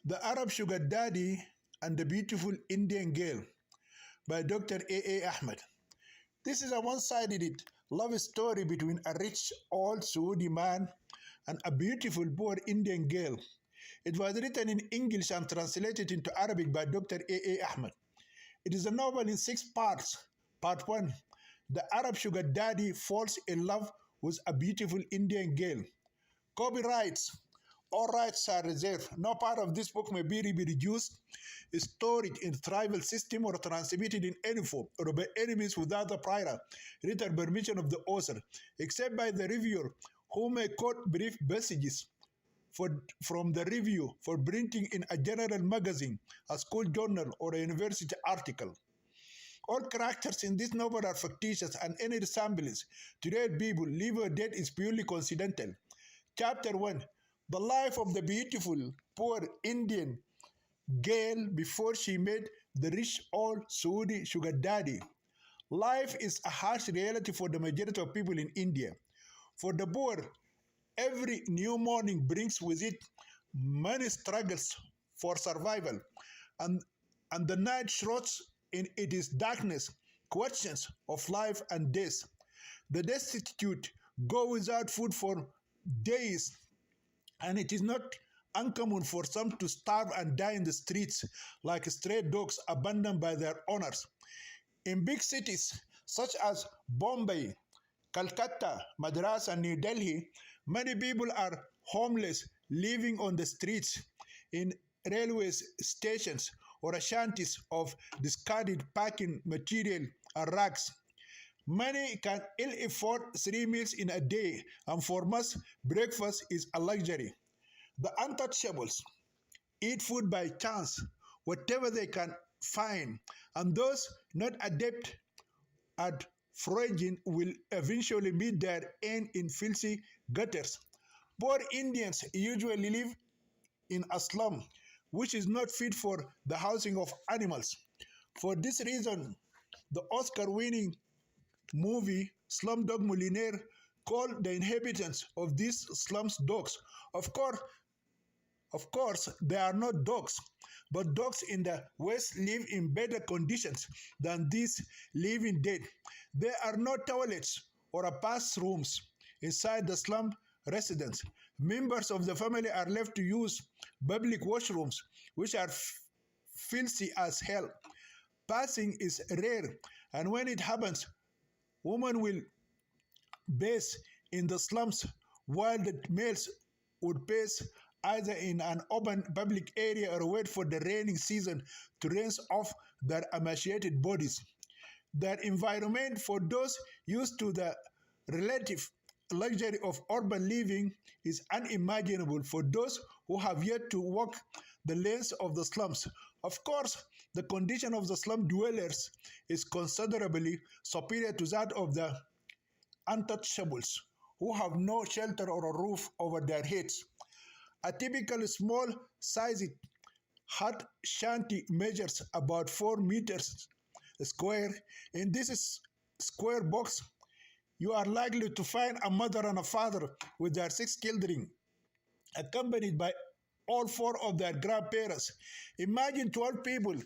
The Arab Sugar Daddy and the Beautiful Indian Girl by Dr. A. Ahmed. This is a one-sided love story between a rich old Saudi man and a beautiful poor Indian girl. It was written in English and translated into Arabic by Dr. A. Ahmed. It is a novel in 6 parts. Part 1. The Arab Sugar Daddy falls in love with a beautiful Indian girl. Copyrights. All rights are reserved. No part of this book may be reproduced, stored in tribal system, or transmitted in any form, or by any means without the prior written permission of the author, except by the reviewer, who may quote brief passages from the review for printing in a general magazine, a school journal, or a university article. All characters in this novel are fictitious, and any resemblance to real people, live or dead, is purely coincidental. Chapter 1. The life of the beautiful, poor Indian girl before she met the rich old Saudi sugar daddy. Life is a harsh reality for the majority of people in India. For the poor, every new morning brings with it many struggles for survival, and the night shrouds in its darkness questions of life and death. The destitute go without food for days, and it is not uncommon for some to starve and die in the streets like stray dogs abandoned by their owners. In big cities such as Bombay, Calcutta, Madras, and New Delhi, many people are homeless, living on the streets, in railway stations, or shanties of discarded packing material and rags. Many can ill afford 3 meals in a day, and for most, breakfast is a luxury. The untouchables eat food by chance, whatever they can find, and those not adept at foraging will eventually meet their end in filthy gutters. Poor Indians usually live in a slum, which is not fit for the housing of animals. For this reason, the Oscar-winning movie Slumdog Millionaire called the inhabitants of these slums dogs. Of course, they are not dogs, but dogs in the West live in better conditions than these living dead. There are no toilets or bathrooms inside the slum residence. Members of the family are left to use public washrooms, which are filthy as hell. Passing is rare, and when it happens, women will bathe in the slums, while the males would bathe either in an open public area or wait for the rainy season to rinse off their emaciated bodies. Their environment, for those used to the relative luxury of urban living, is unimaginable for those who have yet to walk the length of the slums. Of course, the condition of the slum dwellers is considerably superior to that of the untouchables, who have no shelter or a roof over their heads. A typical small-sized hut shanty measures about 4 meters square. In this square box, you are likely to find a mother and a father with their 6 children, accompanied by all 4 of their grandparents. Imagine 12 people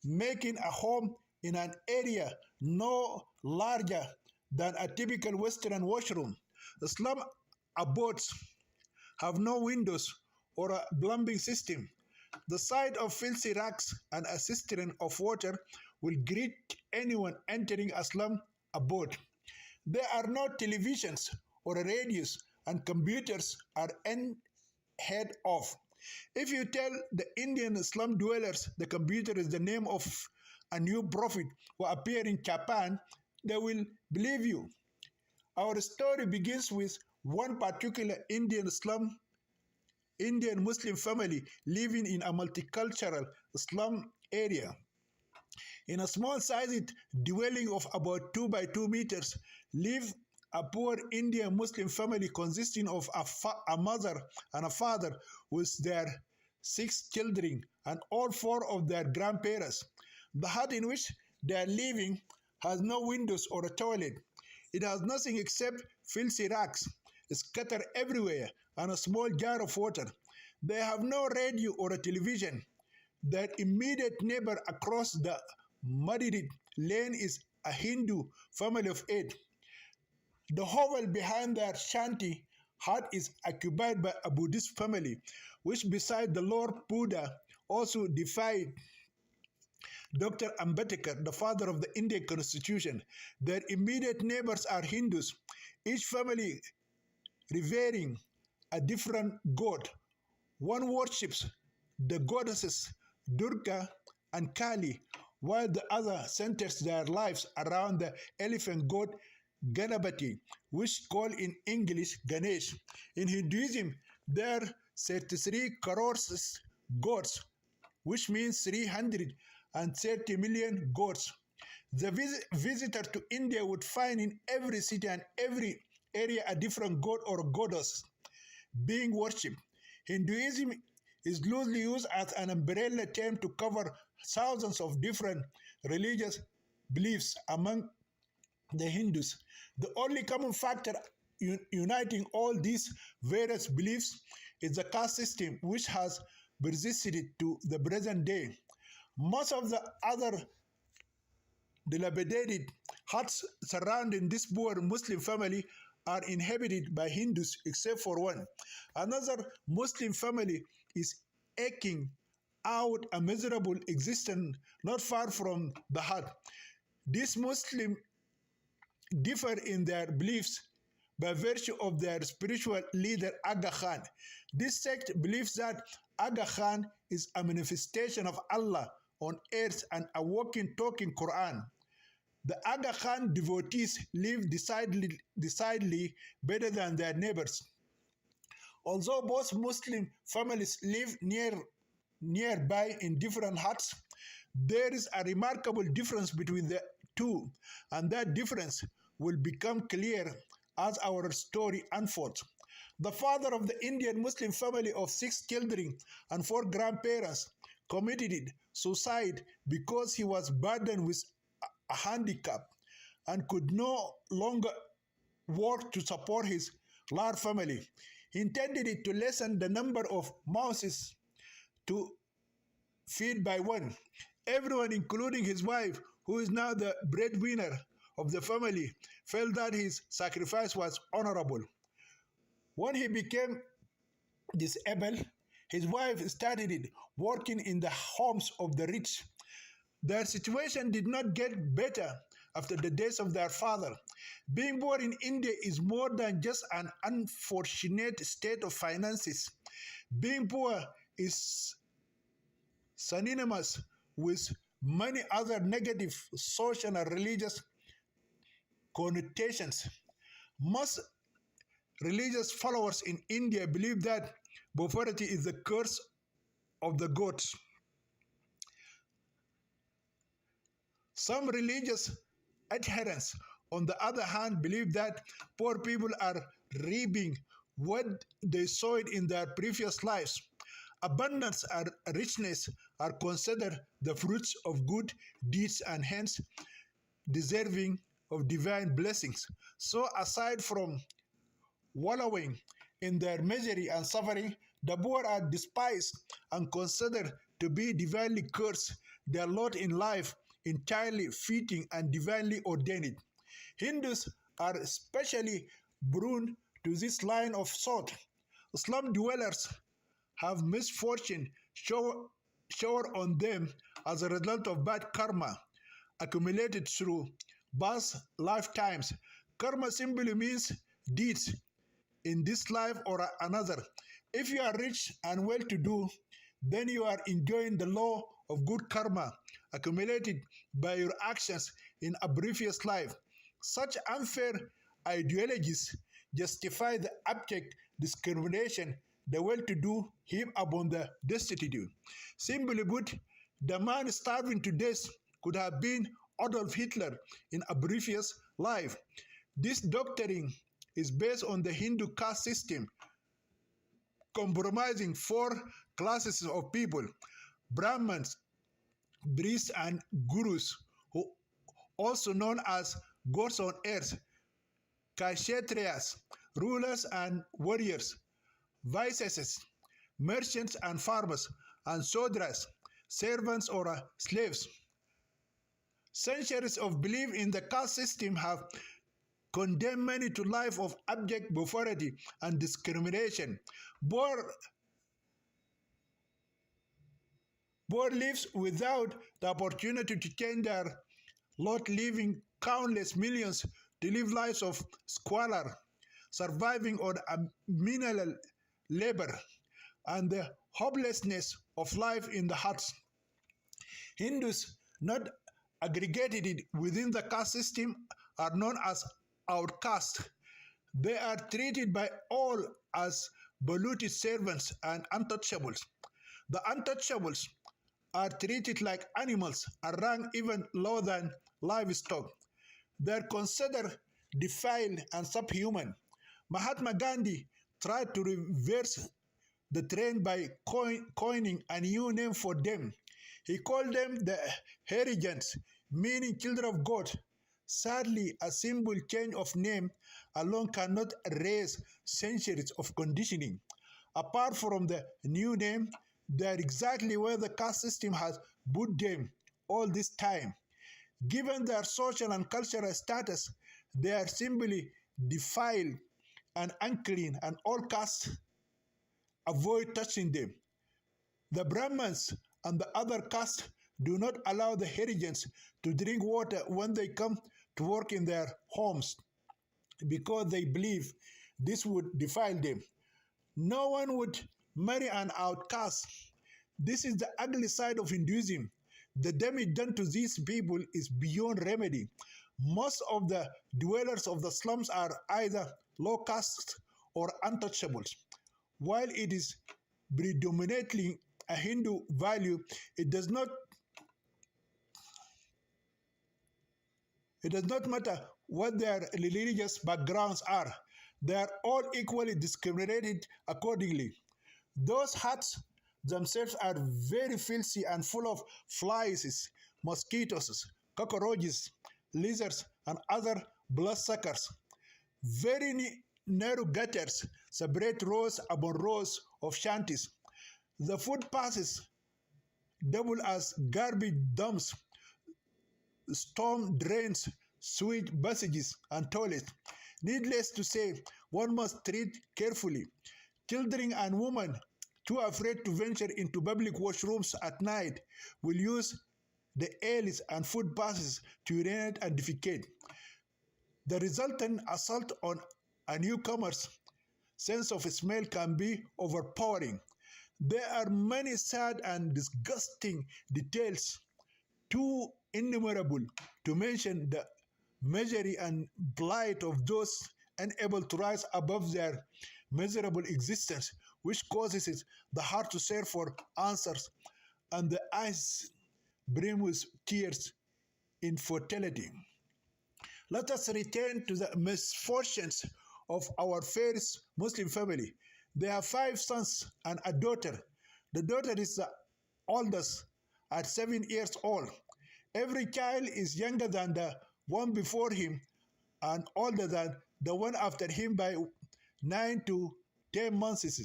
making a home in an area no larger than a typical Western washroom. The slum abodes have no windows or a plumbing system. The sight of filthy rags and a cistern of water will greet anyone entering a slum abode. There are no televisions or radios, and computers are unheard of. If you tell the Indian slum dwellers the computer is the name of a new prophet who appeared in Japan, they will believe you. Our story begins with one particular Indian Muslim family living in a multicultural slum area. In a small-sized dwelling of about 2 by 2 meters lived a poor Indian Muslim family consisting of a mother and a father with their 6 children and all 4 of their grandparents. The hut in which they are living has no windows or a toilet. It has nothing except filthy rags scattered everywhere and a small jar of water. They have no radio or a television. Their immediate neighbor across the muddy lane is a Hindu family of 8. The hovel behind their shanty hut is occupied by a Buddhist family, which, beside the Lord Buddha, also defied Dr. Ambedkar, the father of the Indian Constitution. Their immediate neighbors are Hindus, each family revering a different god. One worships the goddesses Durga and Kali, while the other centers their lives around the elephant god Ganapati, which called in English Ganesh. In Hinduism, there are 33 crores gods, which means 330 million gods. The visitor to India would find in every city and every area a different god or goddess being worshipped. Hinduism is loosely used as an umbrella term to cover thousands of different religious beliefs among the Hindus. The only common factor uniting all these various beliefs is the caste system, which has persisted to the present day. Most of the other dilapidated huts surrounding this poor Muslim family are inhabited by Hindus except for one. Another Muslim family is eking out a miserable existence not far from the hut. These Muslims differ in their beliefs by virtue of their spiritual leader Aga Khan. This sect believes that Aga Khan is a manifestation of Allah on earth and a walking, talking Quran. The Aga Khan devotees live decidedly better than their neighbors. Although both Muslim families live nearby in different huts, there is a remarkable difference between the two, and that difference will become clear as our story unfolds. The father of the Indian Muslim family of 6 children and 4 grandparents committed suicide because he was burdened with a handicap and could no longer work to support his large family. He intended it to lessen the number of mouths to feed by one. Everyone, including his wife, who is now the breadwinner of the family, felt that his sacrifice was honorable. When he became disabled, his wife started working in the homes of the rich. Their situation did not get better after the death of their father. Being born in India is more than just an unfortunate state of finances. Being poor is synonymous with many other negative social and religious connotations. Most religious followers in India believe that poverty is the curse of the gods. Some religious adherents, on the other hand, believe that poor people are reaping what they sowed in their previous lives. Abundance and richness are considered the fruits of good deeds and hence deserving of divine blessings. So, aside from wallowing in their misery and suffering, the poor are despised and considered to be divinely cursed. Their lot in life entirely fitting and divinely ordained. Hindus are especially prone to this line of thought. Slum dwellers have misfortune shower on them as a result of bad karma accumulated through past lifetimes. Karma simply means deeds in this life or another. If you are rich and well-to-do, then you are enjoying the law of good karma accumulated by your actions in a previous life. Such unfair ideologies justify the abject discrimination the well-to-do heap upon the destitute. Simply put, the man starving to death could have been Adolf Hitler in a previous life. This doctrine is based on the Hindu caste system, compromising 4 classes of people: Brahmins, priests, and gurus, who also known as gods on earth; Kshatriyas, rulers and warriors; Vaishyas, merchants and farmers, and sodras, servants or slaves. Centuries of belief in the caste system have condemned many to life of abject poverty and discrimination. Poor lives without the opportunity to change their lot, leaving countless millions to live lives of squalor, surviving on a menial labor, and the hopelessness of life in the huts. Hindus not aggregated within the caste system are known as outcasts. They are treated by all as polluted servants and untouchables. The untouchables are treated like animals and ranked even lower than livestock. They are considered defiled and subhuman. Mahatma Gandhi tried to reverse the trend by coining a new name for them. He called them the Harijans, meaning children of God. Sadly, a simple change of name alone cannot erase centuries of conditioning. Apart from the new name, they are exactly where the caste system has put them all this time. Given their social and cultural status, they are simply defiled and unclean, and all castes avoid touching them. The Brahmins and the other castes do not allow the Harijans to drink water when they come to work in their homes because they believe this would defile them. No one would marry an outcast. This is the ugly side of Hinduism. The damage done to these people is beyond remedy. Most of the dwellers of the slums are either low caste or untouchables. While it is predominantly a Hindu value, it does not matter what their religious backgrounds are. They are all equally discriminated accordingly. Those huts themselves are very filthy and full of flies, mosquitoes, cockroaches, lizards, and other bloodsuckers. Very narrow gutters separate rows upon rows of shanties. The footpaths double as garbage dumps, storm drains, sewage passages, and toilets. Needless to say, one must treat carefully. Children and women, too afraid to venture into public washrooms at night, will use the alleys and footpaths to urinate and defecate. The resultant assault on a newcomer's sense of smell can be overpowering. There are many sad and disgusting details, too innumerable to mention the misery and blight of those unable to rise above their miserable existence, which causes the heart to search for answers and the eyes brim with tears in fertility. Let us return to the misfortunes of our fairest Muslim family. They have 5 sons and a daughter. The daughter is the oldest at 7 years old. Every child is younger than the one before him and older than the one after him by 9 to 10 months.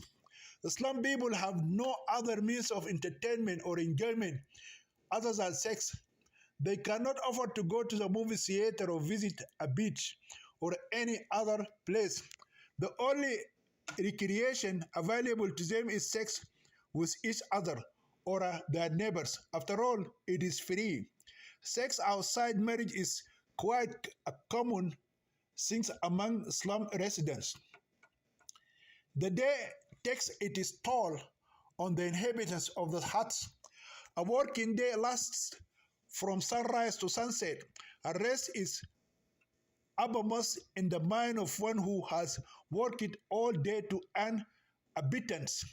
The slum people have no other means of entertainment or enjoyment other than sex. They cannot afford to go to the movie theater or visit a beach or any other place. The only recreation available to them is sex with each other or their neighbors. After all, it is free. Sex outside marriage is quite a common thing among slum residents. The day takes its toll on the inhabitants of the huts. A working day lasts from sunrise to sunset. A rest is uppermost in the mind of one who has worked all day to earn a pittance.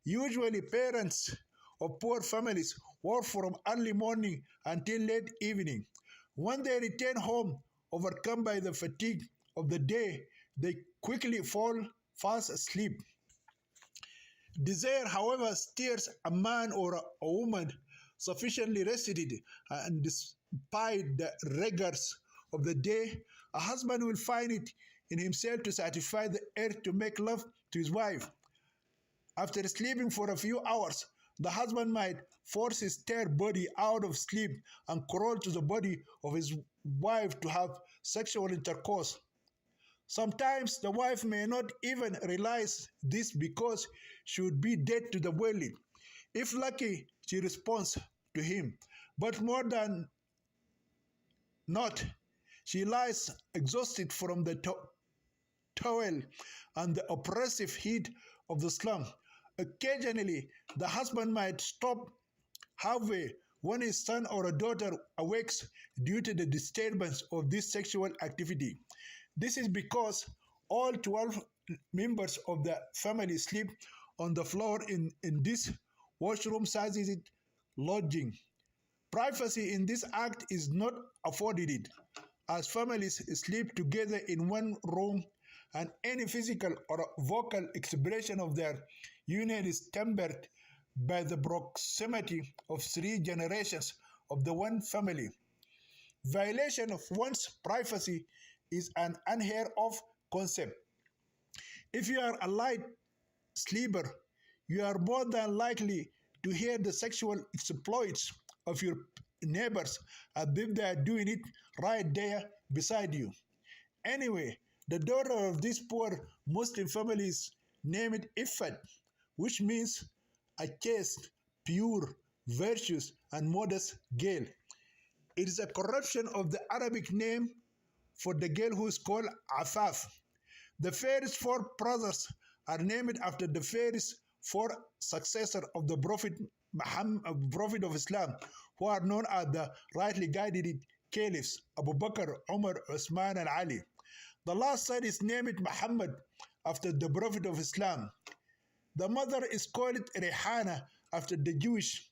Usually, parents of poor families work from early morning until late evening. When they return home, overcome by the fatigue of the day, they quickly fall fast asleep. Desire, however, steers a man or a woman sufficiently rested, and despite the rigors of the day, a husband will find it in himself to satisfy the urge to make love to his wife. After sleeping for a few hours, the husband might force his tired body out of sleep and crawl to the body of his wife to have sexual intercourse. Sometimes the wife may not even realize this because she would be dead to the world. If lucky, she responds to him. But more than not, she lies exhausted from the toil and the oppressive heat of the slum. Occasionally, the husband might stop halfway when his son or a daughter awakes due to the disturbance of this sexual activity. This is because all 12 members of the family sleep on the floor in this washroom sized lodging. Privacy in this act is not afforded, as families sleep together in one room and any physical or vocal expression of their union is tempered by the proximity of 3 generations of the one family. Violation of one's privacy is an unheard of concept. If you are a light sleeper, you are more than likely to hear the sexual exploits of your neighbors as if they are doing it right there beside you. Anyway, the daughter of this poor Muslim family is named Ifat, which means a chaste, pure, virtuous, and modest girl. It is a corruption of the Arabic name for the girl who is called Afaf. The first 4 brothers are named after the first 4 successors of the Prophet Muhammad, Prophet of Islam, who are known as the rightly guided caliphs Abu Bakr, Umar, Uthman, and Ali. The last son is named Muhammad after the Prophet of Islam. The mother is called Rehana after the Jewish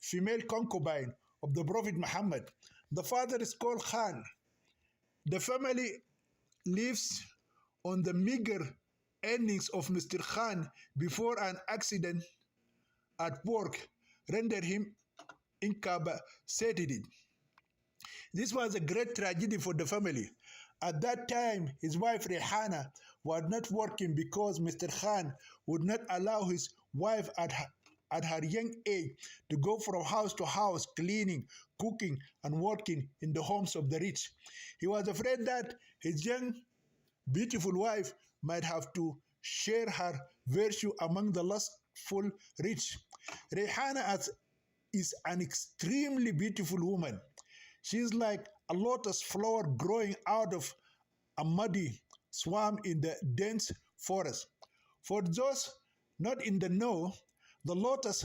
female concubine of the Prophet Muhammad. The father is called Khan. The family lives on the meager earnings of Mr. Khan before an accident at work rendered him incapacitated. This was a great tragedy for the family. At that time, his wife Rehana was not working because Mr. Khan would not allow his wife at her young age to go from house to house cleaning, cooking, and working in the homes of the rich. He was afraid that his young, beautiful wife might have to share her virtue among the lustful rich. Rehana is an extremely beautiful woman. She is like a lotus flower growing out of a muddy swamp in the dense forest. For those not in the know, the lotus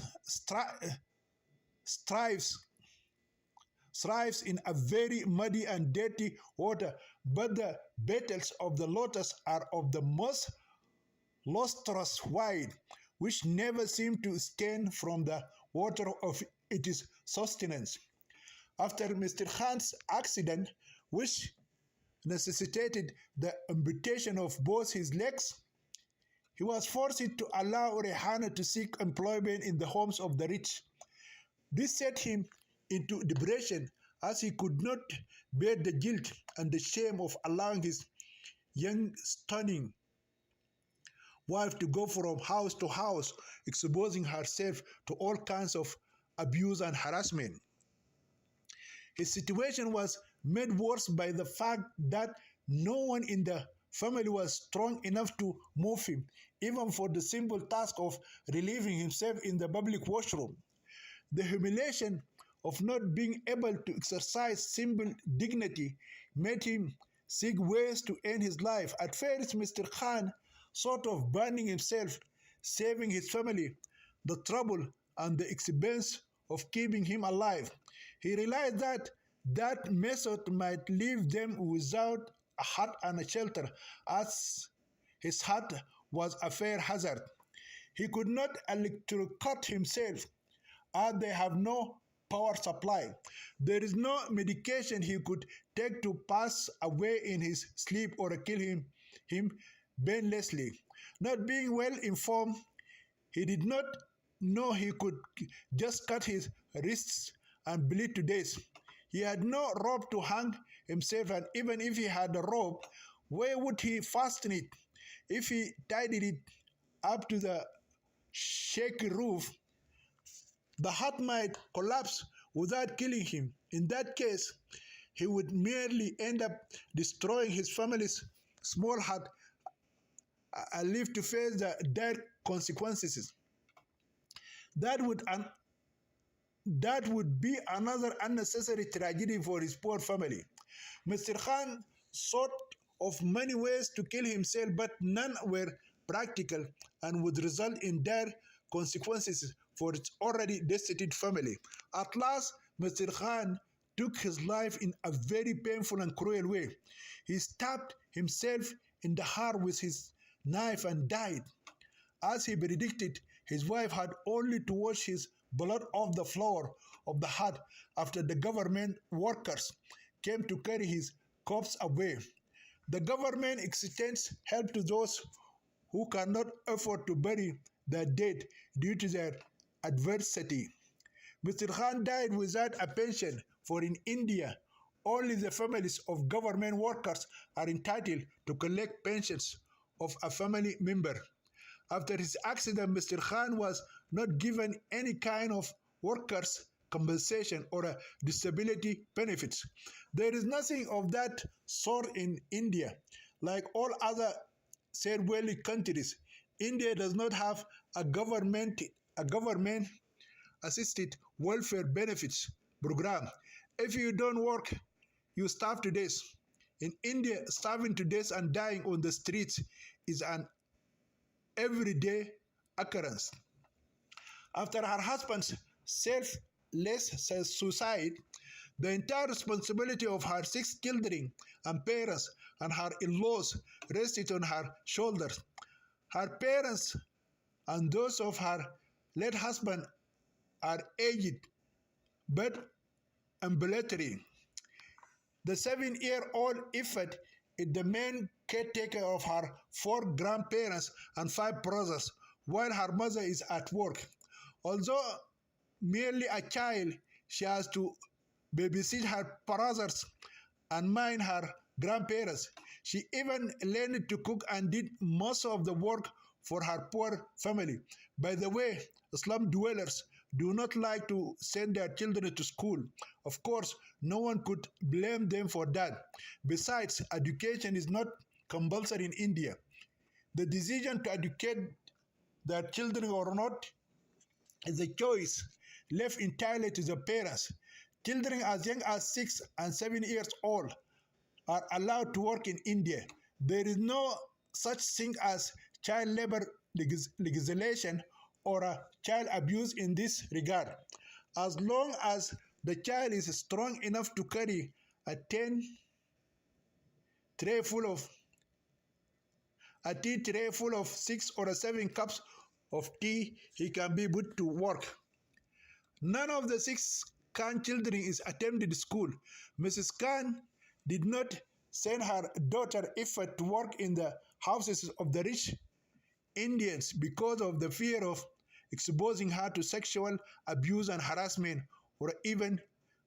thrives in a very muddy and dirty water, but the petals of the lotus are of the most lustrous white, which never seem to stain from the water of its sustenance. After Mr. Khan's accident, which necessitated the amputation of both his legs, he was forced to allow Rehana to seek employment in the homes of the rich. This set him into depression as he could not bear the guilt and the shame of allowing his young, stunning wife to go from house to house, exposing herself to all kinds of abuse and harassment. His situation was made worse by the fact that no one in the family was strong enough to move him, even for the simple task of relieving himself in the public washroom. The humiliation of not being able to exercise simple dignity made him seek ways to end his life. At first, Mr. Khan thought of burning himself, saving his family the trouble and the expense of keeping him alive. He realized that that method might leave them without a hut and a shelter, as his hut was a fire hazard. He could not electrocute himself, as they have no power supply. There is no medication he could take to pass away in his sleep or kill him painlessly. Not being well informed, he did not know he could just cut his wrists and bleed to death. He had no rope to hang himself, and even if he had a rope, where would he fasten it? If he tied it up to the shaky roof, the hut might collapse without killing him. In that case, he would merely end up destroying his family's small hut and live to face the dire consequences. That would that would be another unnecessary tragedy for his poor family. Mr. Khan thought of many ways to kill himself, but none were practical and would result in dire consequences for its already destitute family. At last, Mr. Khan took his life in a very painful and cruel way. He stabbed himself in the heart with his knife and died. As he predicted, his wife had only to wash his blood off the floor of the hut after the government workers came to carry his corpse away. The government extends help to those who cannot afford to bury their dead due to their adversity. Mr. Khan died without a pension, for in India, only the families of government workers are entitled to collect pensions of a family member. After his accident, Mr. Khan was not given any kind of workers' compensation or a disability benefits. There is nothing of that sort in India. Like all other third world countries, India does not have a government assisted welfare benefits program. If you don't work, you starve to death. In India, starving to death and dying on the streets is an everyday occurrence. After her husband's selfless suicide, the entire responsibility of her 6 children and parents and her in-laws rested on her shoulders. Her parents and those of her late husband are aged but ambulatory. The 7-year-old Ifat is the main caretaker of her 4 grandparents and 5 brothers, while her mother is at work. Although merely a child, she has to babysit her brothers and mind her grandparents. She even learned to cook and did most of the work for her poor family. By the way, slum dwellers do not like to send their children to school. Of course, no one could blame them for that. Besides, education is not compulsory in India. The decision to educate their children or not is a choice left entirely to the parents. Children as young as 6 and 7 years old are allowed to work in India. There is no such thing as child labor legislation or a child abuse in this regard. As long as the child is strong enough to carry a 10 tray full of a tea tray full of 6 or 7 cups of tea, he can be put to work. None of the 6 Khan children is attended school. Mrs. Khan did not send her daughter Ifat to work in the houses of the rich Indians because of the fear of exposing her to sexual abuse and harassment or even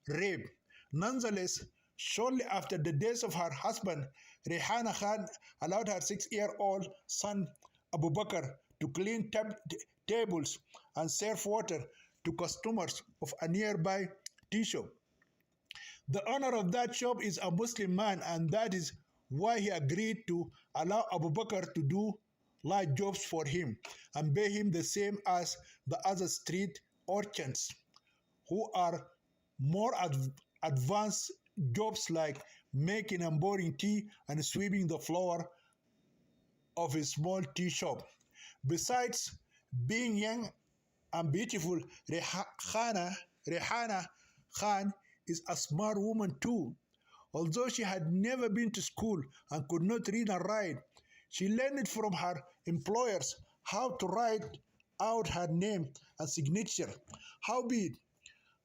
rape. Nonetheless, shortly after the death of her husband, Rehana Khan allowed her 6-year-old son Abu Bakr to clean tables and serve water to customers of a nearby tea shop. The owner of that shop is a Muslim man, and that is why he agreed to allow Abu Bakr to do light jobs for him and pay him the same as the other street urchins, who are more advanced jobs like making and pouring tea and sweeping the floor of a small tea shop. Besides being young and beautiful, Rehana Khan is a smart woman too. Although she had never been to school and could not read and write, she learned from her employers how to write out her name and signature. Howbeit,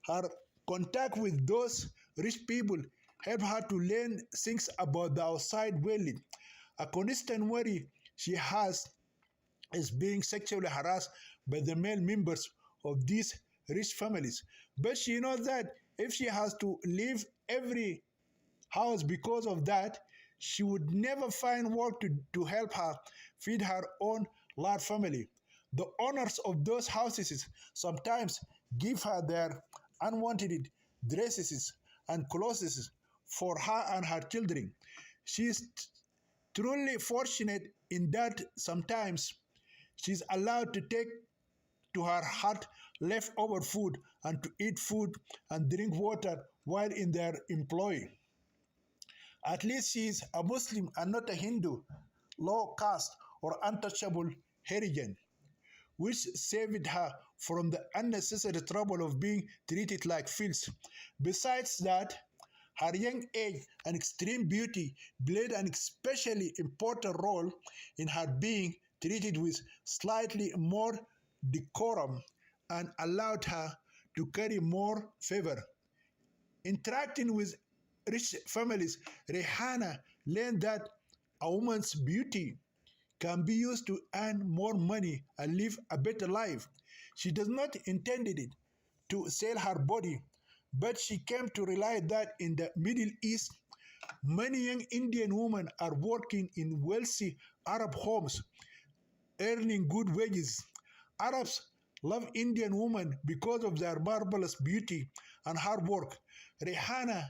her contact with those rich people helped her to learn things about the outside world. A constant worry she has is being sexually harassed by the male members of these rich families. But she knows that if she has to leave every house because of that, she would never find work to help her feed her own large family. The owners of those houses sometimes give her their unwanted dresses and clothes for her and her children. She is truly fortunate in that sometimes she is allowed to take to her hut leftover food and to eat food and drink water while in their employ. At least she is a Muslim and not a Hindu, low caste, or untouchable Harijan, which saved her from the unnecessary trouble of being treated like filth. Besides that, her young age and extreme beauty played an especially important role in her being treated with slightly more decorum and allowed her to carry more favor. Interacting with rich families, Rihanna learned that a woman's beauty can be used to earn more money and live a better life. She does not intended it to sell her body, but she came to realize that in the Middle East, many young Indian women are working in wealthy Arab homes, earning good wages. Arabs love Indian women because of their marvelous beauty and hard work. Rihanna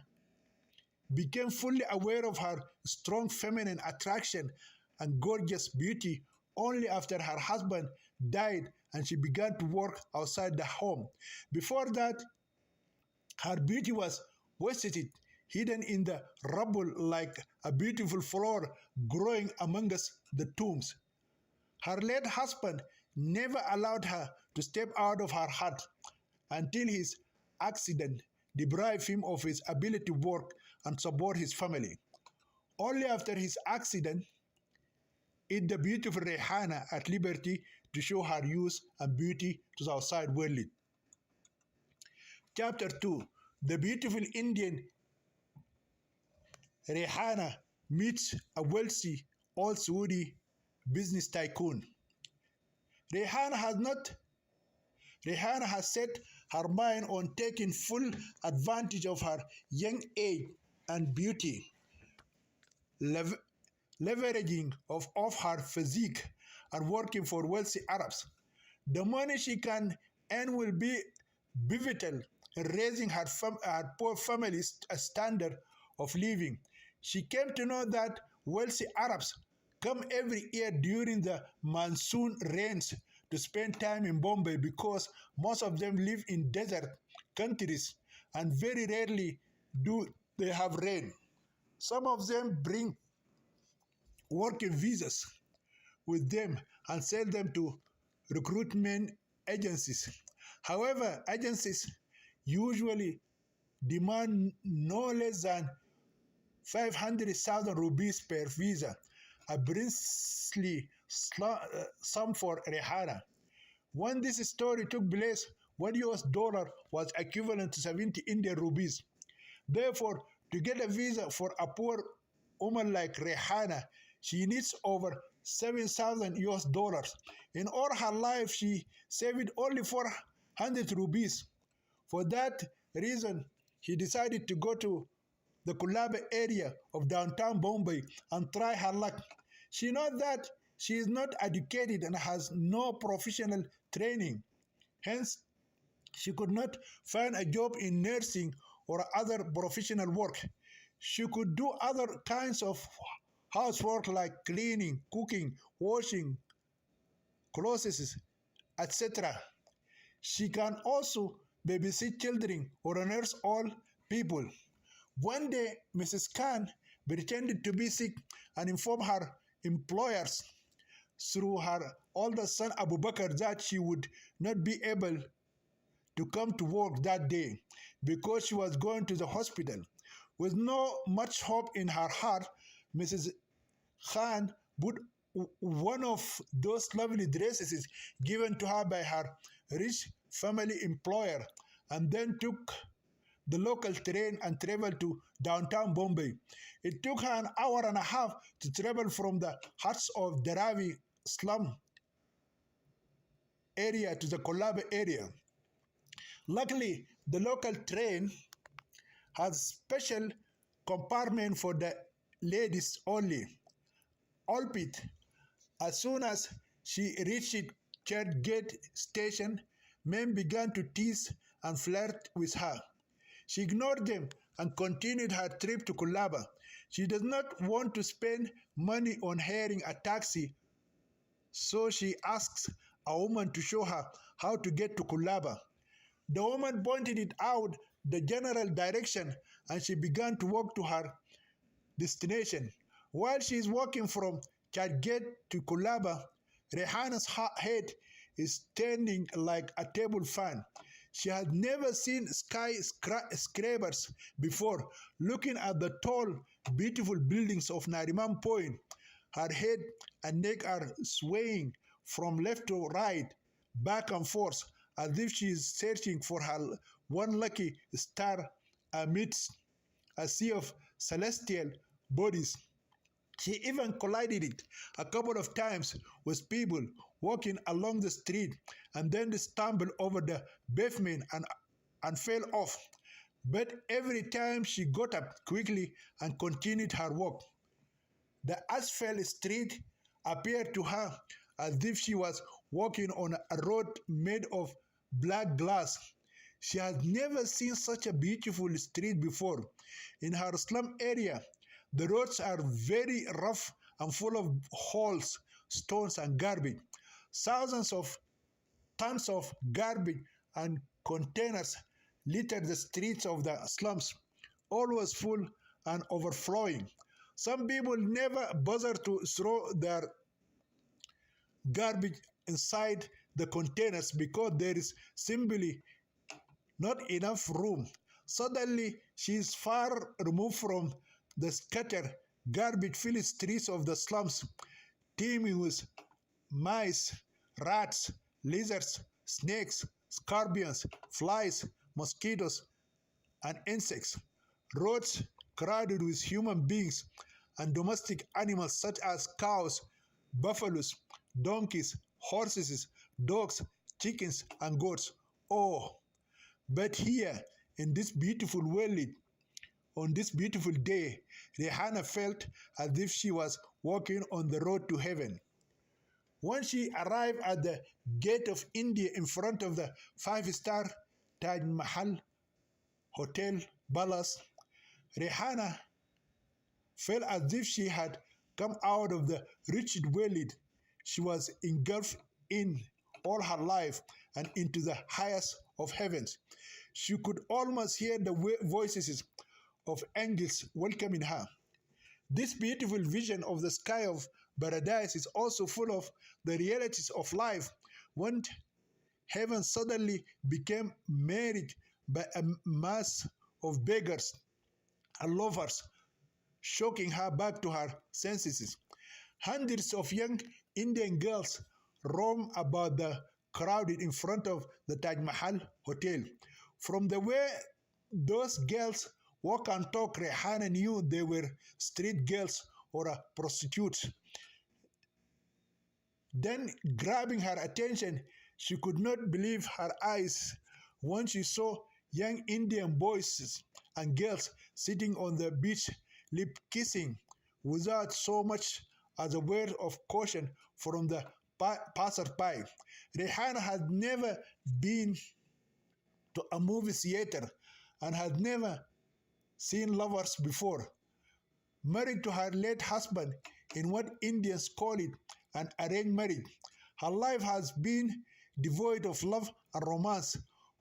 became fully aware of her strong feminine attraction and gorgeous beauty only after her husband died and she began to work outside the home. Before that, her beauty was wasted, hidden in the rubble like a beautiful flower growing amongst the tombs. Her late husband never allowed her to step out of her hut until his accident deprived him of his ability to work and support his family. Only after his accident is the beautiful Rihanna at liberty to show her youth and beauty to the outside world. Chapter 2. The beautiful Indian Rihanna meets a wealthy old Saudi business tycoon. Rihanna has not Rihanna has set her mind on taking full advantage of her young age and beauty, leveraging off her physique and working for wealthy Arabs. The money she can earn will be pivotal in raising her poor family's standard of living. She came to know that wealthy Arabs come every year during the monsoon rains to spend time in Bombay because most of them live in desert countries and very rarely do they have rain. Some of them bring working visas with them and sell them to recruitment agencies. However, agencies usually demand no less than 500,000 rupees per visa, a princely sum for Rihanna. When this story took place, $1 was equivalent to 70 Indian rupees. Therefore, to get a visa for a poor woman like Rihanna, she needs over 7,000 dollars. In all her life, she saved only 400 rupees. For that reason, she decided to go to the Kulaba area of downtown Bombay and try her luck. She knows that she is not educated and has no professional training. Hence, she could not find a job in nursing or other professional work. She could do other kinds of housework like cleaning, cooking, washing, clothes, etc. She can also babysit children or nurse all people. One day, Mrs. Khan pretended to be sick and informed her employers through her older son Abu Bakr that she would not be able to come to work that day because she was going to the hospital. With no much hope in her heart, Mrs. Khan put one of those lovely dresses given to her by her rich family employer and then took the local train and traveled to downtown Bombay. It took her an hour and a half to travel from the huts of Dharavi slum area to the Kolaba area. Luckily, the local train has special compartment for the ladies only. Albeit, as soon as she reached Churchgate station, men began to tease and flirt with her. She ignored them and continued her trip to Kulaba. She does not want to spend money on hiring a taxi, so she asks a woman to show her how to get to Kulaba. The woman pointed it out the general direction and she began to walk to her destination. While she is walking from Churchgate to Kulaba, Rehana's head is turning like a table fan. She had never seen skyscrapers before. Looking at the tall, beautiful buildings of Nariman Point, her head and neck are swaying from left to right, back and forth, as if she is searching for her one lucky star amidst a sea of celestial bodies. She even collided it a couple of times with people walking along the street and then stumbled over the pavement and fell off. But every time she got up quickly and continued her walk. The asphalt street appeared to her as if she was walking on a road made of black glass. She had never seen such a beautiful street before. In her slum area, the roads are very rough and full of holes, stones, and garbage. Thousands of tons of garbage and containers litter the streets of the slums, always full and overflowing. Some people never bother to throw their garbage inside the containers because there is simply not enough room. Suddenly, she is far removed from the scattered, garbage-filled streets of the slums, teeming with mice, rats, lizards, snakes, scorpions, flies, mosquitoes, and insects. Roads crowded with human beings and domestic animals such as cows, buffaloes, donkeys, horses, dogs, chickens, and goats. Oh, but here, in this beautiful valley, on this beautiful day, Rehana felt as if she was walking on the road to heaven. When she arrived at the gate of India in front of the five-star Taj Mahal Hotel Palace, Rehana felt as if she had come out of the wretched valley she was engulfed in all her life and into the highest of heavens. She could almost hear the voices of angels welcoming her. This beautiful vision of the sky of paradise is also full of the realities of life when heaven suddenly became married by a mass of beggars and lovers, shocking her back to her senses. Hundreds of young Indian girls roam about the crowded in front of the Taj Mahal Hotel. From the way those girls walk and talk, Rehana knew they were street girls or prostitutes. Then, grabbing her attention, she could not believe her eyes when she saw young Indian boys and girls sitting on the beach, lip kissing, without so much as a word of caution from the passerby. Rehana had never been to a movie theater and had never seen lovers before. Married to her late husband in what Indians call it an arranged marriage, her life has been devoid of love and romance.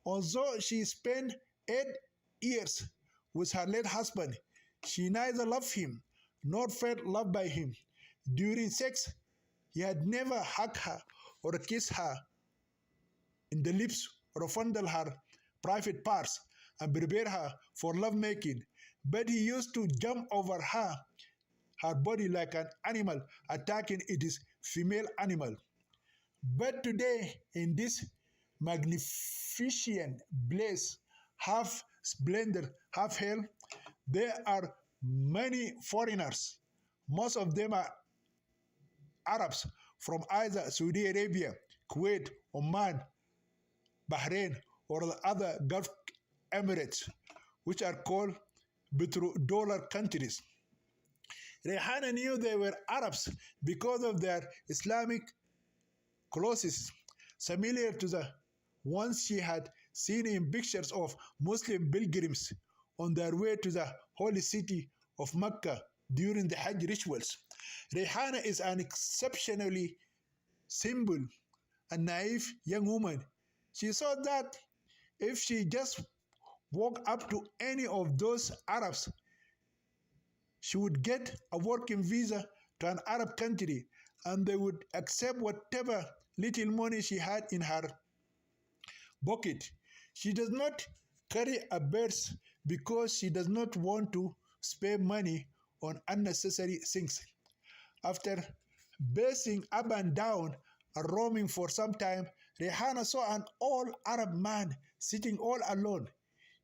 Although she spent 8 years with her late husband, she neither loved him nor felt loved by him. During sex, he had never hugged her or kissed her in the lips or fondled her private parts and prepare her for lovemaking, but he used to jump over her body like an animal attacking its female animal. But today, in this magnificent place, half splendor, half hell, there are many foreigners. Most of them are Arabs from either Saudi Arabia, Kuwait, Oman, Bahrain, or the other Gulf Emirates, which are called petrodollar countries. Rehana knew they were Arabs because of their Islamic clothes similar to the ones she had seen in pictures of Muslim pilgrims on their way to the holy city of Mecca during the Hajj rituals. Rehana is an exceptionally simple and naive young woman. She saw that if she just walked up to any of those Arabs, she would get a working visa to an Arab country and they would accept whatever little money she had in her pocket. She does not carry a purse because she does not want to spend money on unnecessary things. After pacing up and down and roaming for some time, Rehana saw an old Arab man sitting all alone.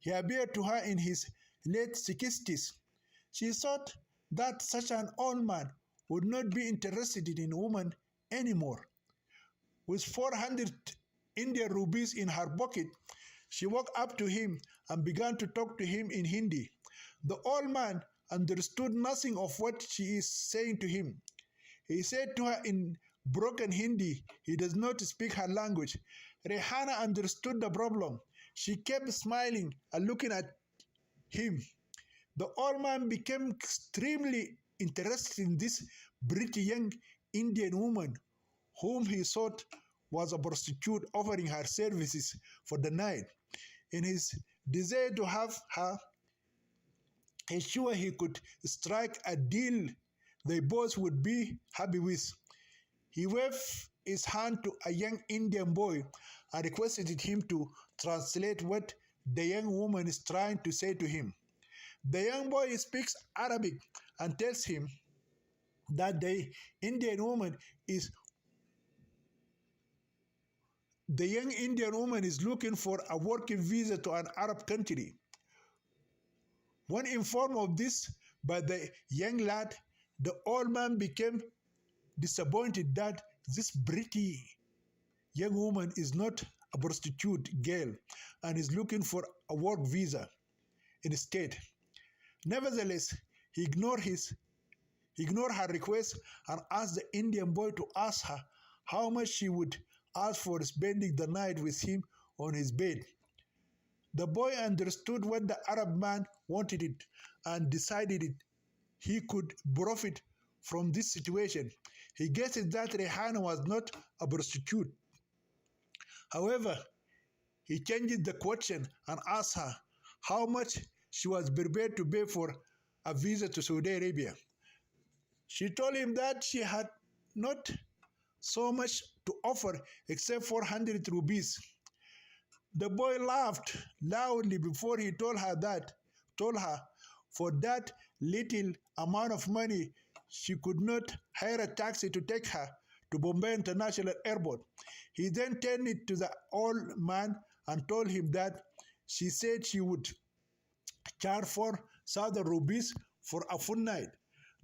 He appeared to her in his late 60s. She thought that such an old man would not be interested in a woman anymore. With 400 Indian rupees in her pocket, she walked up to him and began to talk to him in Hindi. The old man understood nothing of what she is saying to him. He said to her in broken Hindi he does not speak her language. Rehana understood the problem. She kept smiling and looking at him. The old man became extremely interested in this pretty young Indian woman whom he thought was a prostitute offering her services for the night. In his desire to have her, he sure he could strike a deal they both would be happy with. He waved his hand to a young Indian boy and requested him to translate what the young woman is trying to say to him. The young boy speaks Arabic and tells him that the young Indian woman is looking for a working visa to an Arab country. When informed of this by the young lad, the old man became disappointed that this pretty young woman is not a prostitute girl and is looking for a work visa instead. Nevertheless, he ignored her request and asked the Indian boy to ask her how much she would ask for spending the night with him on his bed. The boy understood what the Arab man wanted it and decided he could profit from this situation. He guessed that Rehana was not a prostitute. However, he changed the question and asked her how much she was prepared to pay for a visa to Saudi Arabia. She told him that she had not so much to offer except 400 rupees. The boy laughed loudly before he told her for that little amount of money she could not hire a taxi to take her to Bombay International Airport. He then turned it to the old man and told him that she said she would charge 4,000 rupees for a full night.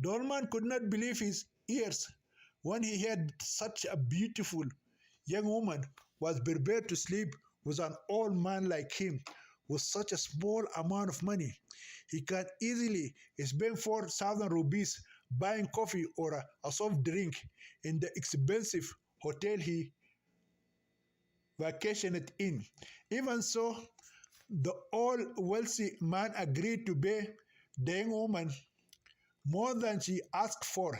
The old man could not believe his ears when he heard such a beautiful young woman was prepared to sleep with an old man like him with such a small amount of money. He can easily spend 4,000 rupees buying coffee or a soft drink in the expensive hotel he vacationed in. Even so, the old wealthy man agreed to pay the young woman more than she asked for.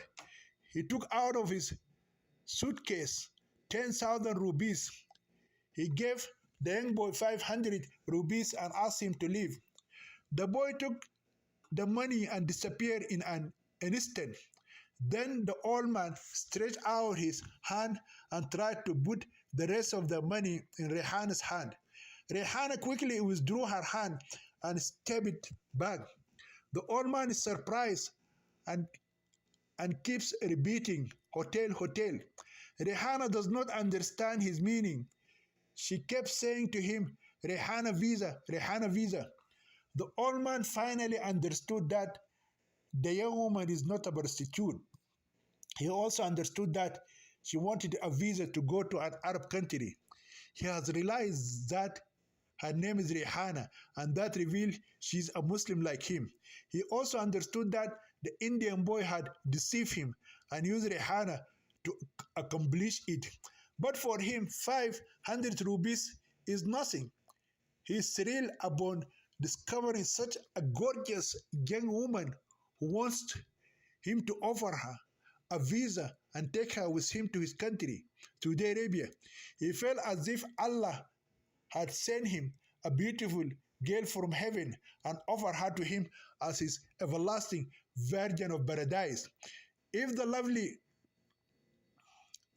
He took out of his suitcase 10,000 rupees. He gave the young boy 500 rupees and asked him to leave. The boy took the money and disappeared in an instant. Then the old man stretched out his hand and tried to put the rest of the money in Rehana's hand. Rehana quickly withdrew her hand and stepped it back. The old man is surprised and keeps repeating, "Hotel, hotel." Rehana does not understand his meaning. She kept saying to him, "Rehana visa, Rehana visa." The old man finally understood that the young woman is not a prostitute. He also understood that she wanted a visa to go to an Arab country. He has realized that her name is Rehana, and that revealed she's a Muslim like him. He also understood that the Indian boy had deceived him and used Rehana to accomplish it. But for him, 500 rupees is nothing. He is thrilled upon discovering such a gorgeous young woman who wants him to offer her a visa and take her with him to his country, Saudi Arabia. He felt as if Allah had sent him a beautiful girl from heaven and offered her to him as his everlasting virgin of paradise. If the lovely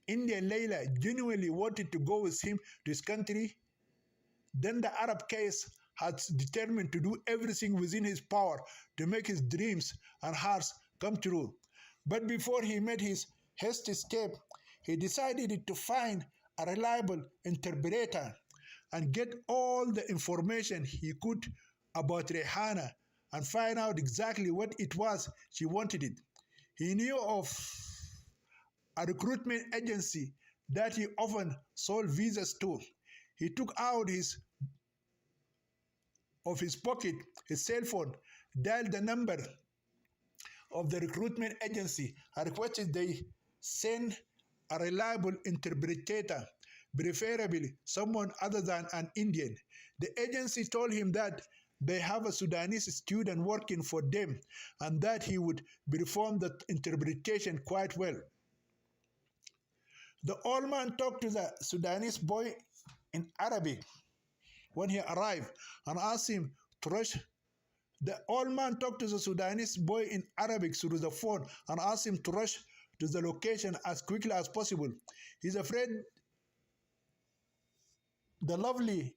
Indian Layla genuinely wanted to go with him to his country, then the Arab case has determined to do everything within his power to make his dreams and hearts come true. But before he made his hasty step, he decided to find a reliable interpreter and get all the information he could about Rehana and find out exactly what it was she wanted it. He knew of a recruitment agency that he often sold visas to. He took out of his pocket his cell phone, dialed the number of the recruitment agency, and requested they send a reliable interpreter, preferably someone other than an Indian. The agency told him that they have a Sudanese student working for them and that he would perform the interpretation quite well. The old man talked to the Sudanese boy in Arabic when he arrived and asked him to rush. The old man talked to the Sudanese boy in Arabic through the phone and asked him to rush to the location as quickly as possible. He's afraid the lovely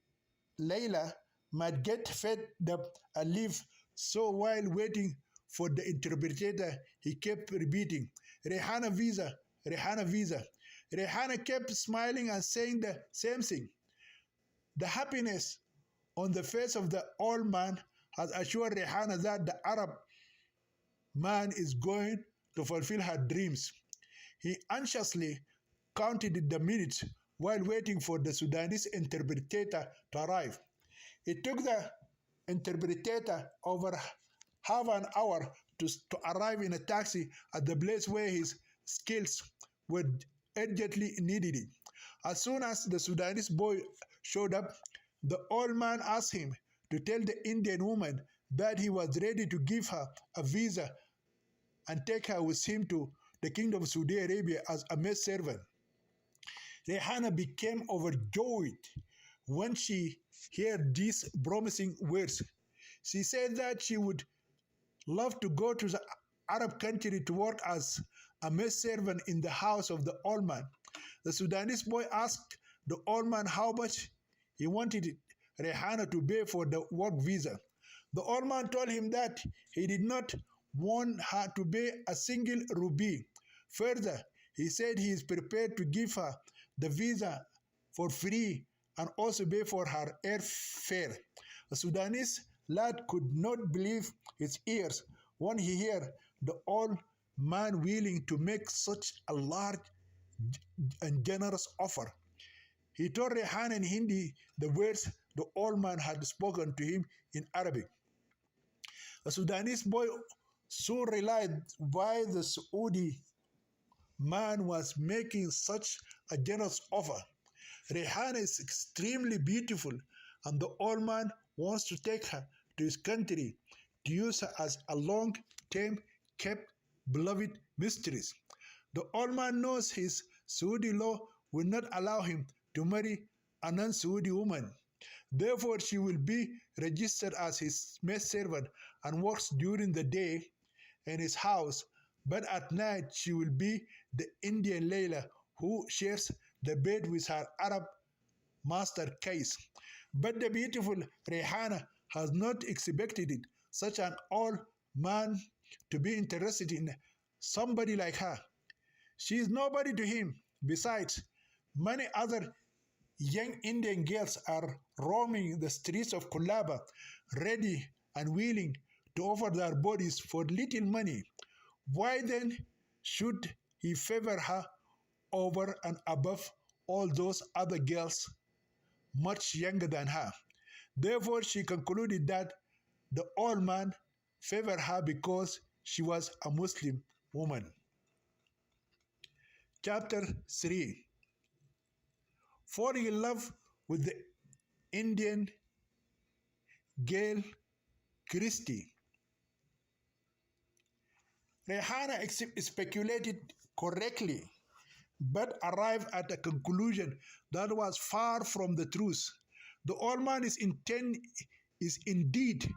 Layla might get fed up and leave, so while waiting for the interpreter, he kept repeating, Rehana visa, Rehana visa. Rehana kept smiling and saying the same thing. The happiness on the face of the old man has assured Rehana that the Arab man is going to fulfill her dreams. He anxiously counted the minutes while waiting for the Sudanese interpreter to arrive. It took the interpreter over half an hour to arrive in a taxi at the place where his skills were urgently needed. As soon as the Sudanese boy showed up, the old man asked him to tell the Indian woman that he was ready to give her a visa and take her with him to the Kingdom of Saudi Arabia as a maid servant. Rehana became overjoyed when she heard these promising words. She said that she would love to go to the Arab country to work as a maid servant in the house of the old man. The Sudanese boy asked the old man how much he wanted Rehana to pay for the work visa. The old man told him that he did not want her to pay a single rupee. Further, he said he is prepared to give her the visa for free and also pay for her airfare. The Sudanese lad could not believe his ears when he heard the old man willing to make such a large and generous offer. He told Rehana in Hindi the words the old man had spoken to him in Arabic. The Sudanese boy soon realized why the Saudi man was making such a generous offer. Rehana is extremely beautiful, and the old man wants to take her to his country to use her as a long-term kept beloved mistress. The old man knows his Saudi law will not allow him to marry a non-Saudi woman. Therefore, she will be registered as his maid servant and works during the day in his house, but at night she will be the Indian Layla who shares the bed with her Arab master Qais. But the beautiful Rehana has not expected such an old man to be interested in somebody like her. She is nobody to him. Besides, many other young Indian girls are roaming the streets of Kulaba, ready and willing to offer their bodies for little money. Why then should he favor her over and above all those other girls much younger than her? Therefore, she concluded that the old man favored her because she was a Muslim woman. Chapter 3. falling in love with the Indian girl Christie. Rehana speculated correctly, but arrived at a conclusion that was far from the truth. The old man is indeed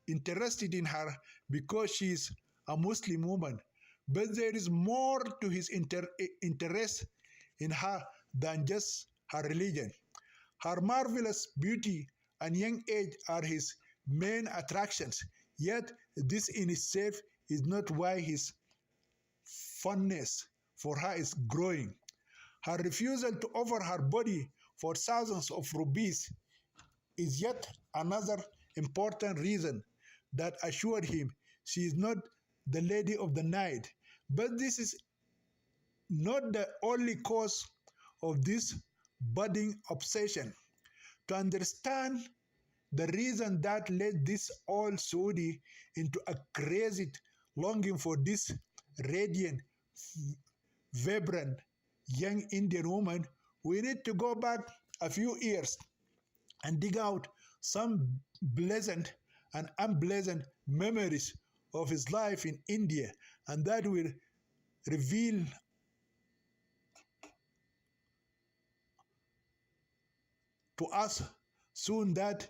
interested in her because she is a Muslim woman, but there is more to his interest in her than just her religion. Her marvelous beauty and young age are his main attractions, yet this in itself is not why his fondness for her is growing. Her refusal to offer her body for thousands of rupees is yet another important reason that assured him she is not the lady of the night. But this is not the only cause of this budding obsession. To understand the reason that led this old Saudi into a crazy longing for this radiant, vibrant young Indian woman, we need to go back a few years and dig out some pleasant and unpleasant memories of his life in India, and that will reveal to us soon that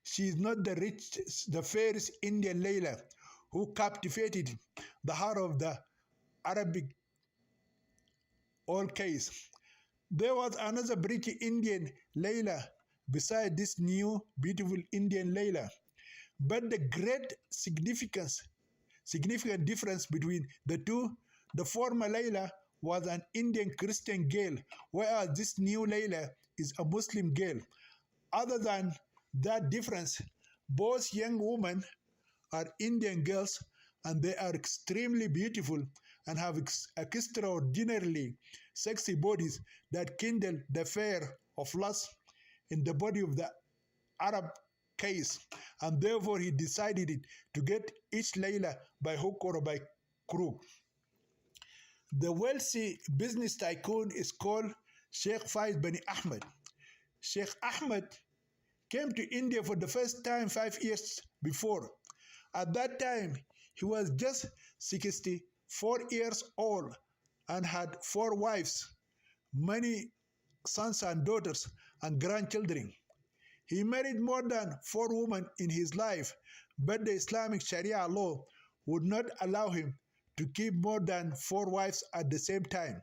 she is not the fairest Indian Layla who captivated the heart of the Arabic old case. There was another British Indian Layla beside this new beautiful Indian Layla. But the great significant difference between the two, the former Layla was an Indian Christian girl, whereas this new Layla is a Muslim girl. Other than that difference, both young women are Indian girls and they are extremely beautiful and have extraordinarily sexy bodies that kindle the fire of lust in the body of the Arab case, and therefore he decided to get each Layla by hook or by crook. The wealthy business tycoon is called Sheikh Faiz bin Ahmed. Sheikh Ahmed came to India for the first time 5 years before. At that time, he was just 64 years old and had 4 wives, many sons and daughters, and grandchildren. He married more than 4 women in his life, but the Islamic Sharia law would not allow him to keep more than 4 wives at the same time.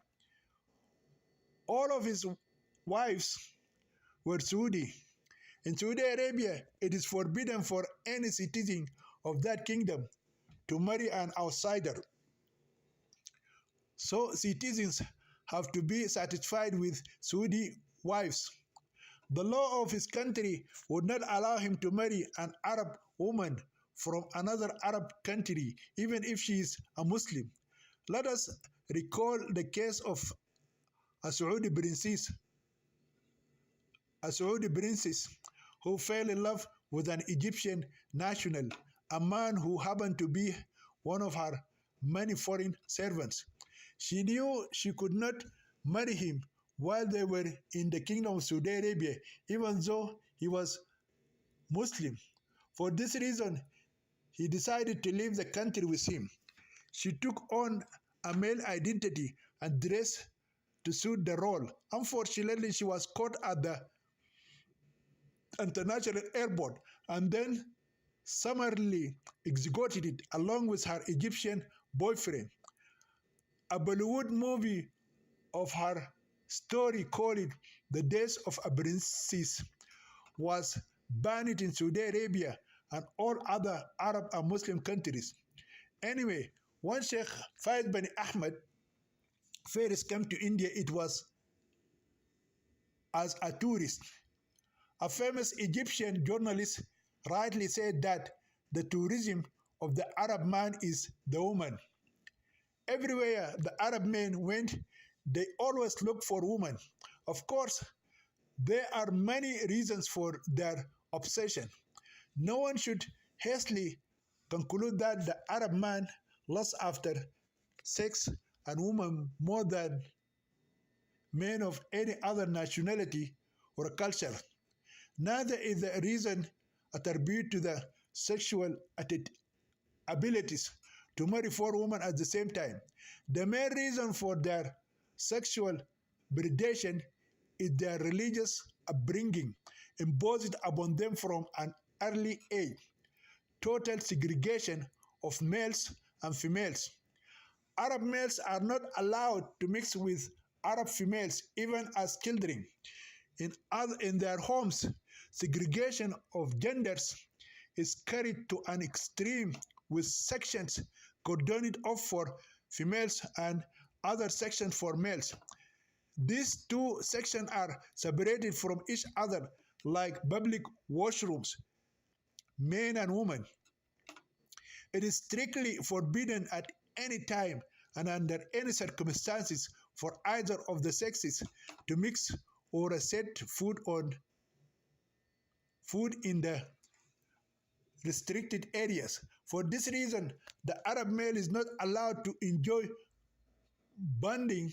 All of his wives were Saudi. In Saudi Arabia, it is forbidden for any citizen of that kingdom to marry an outsider. So citizens have to be satisfied with Saudi wives. The law of his country would not allow him to marry an Arab woman from another Arab country, even if she is a Muslim. Let us recall the case of a Saudi princess who fell in love with an Egyptian national, a man who happened to be one of her many foreign servants. She knew she could not marry him while they were in the kingdom of Saudi Arabia, even though he was Muslim. For this reason, he decided to leave the country with him. She took on a male identity and dressed to suit the role. Unfortunately, she was caught at the international airport and then summarily executed along with her Egyptian boyfriend. A Bollywood movie of her story called The Days of a Princess was banned in Saudi Arabia and all other Arab and Muslim countries. Anyway, when Sheikh Faiz bin Ahmed first came to India, it was as a tourist. A famous Egyptian journalist rightly said that the tourism of the Arab man is the woman. Everywhere the Arab men went, they always looked for women. Of course, there are many reasons for their obsession. No one should hastily conclude that the Arab man lusts after sex and women more than men of any other nationality or a culture. Neither is the reason attributed to the sexual abilities to marry four women at the same time. The main reason for their sexual predation is their religious upbringing imposed upon them from an early age. Total segregation of males and females. Arab males are not allowed to mix with Arab females even as children. In their homes, segregation of genders is carried to an extreme with sections cordoned off for females and other sections for males. These two sections are separated from each other like public washrooms, men and women. It is strictly forbidden at any time and under any circumstances for either of the sexes to mix or set food in the restricted areas. For this reason, the Arab male is not allowed to enjoy bonding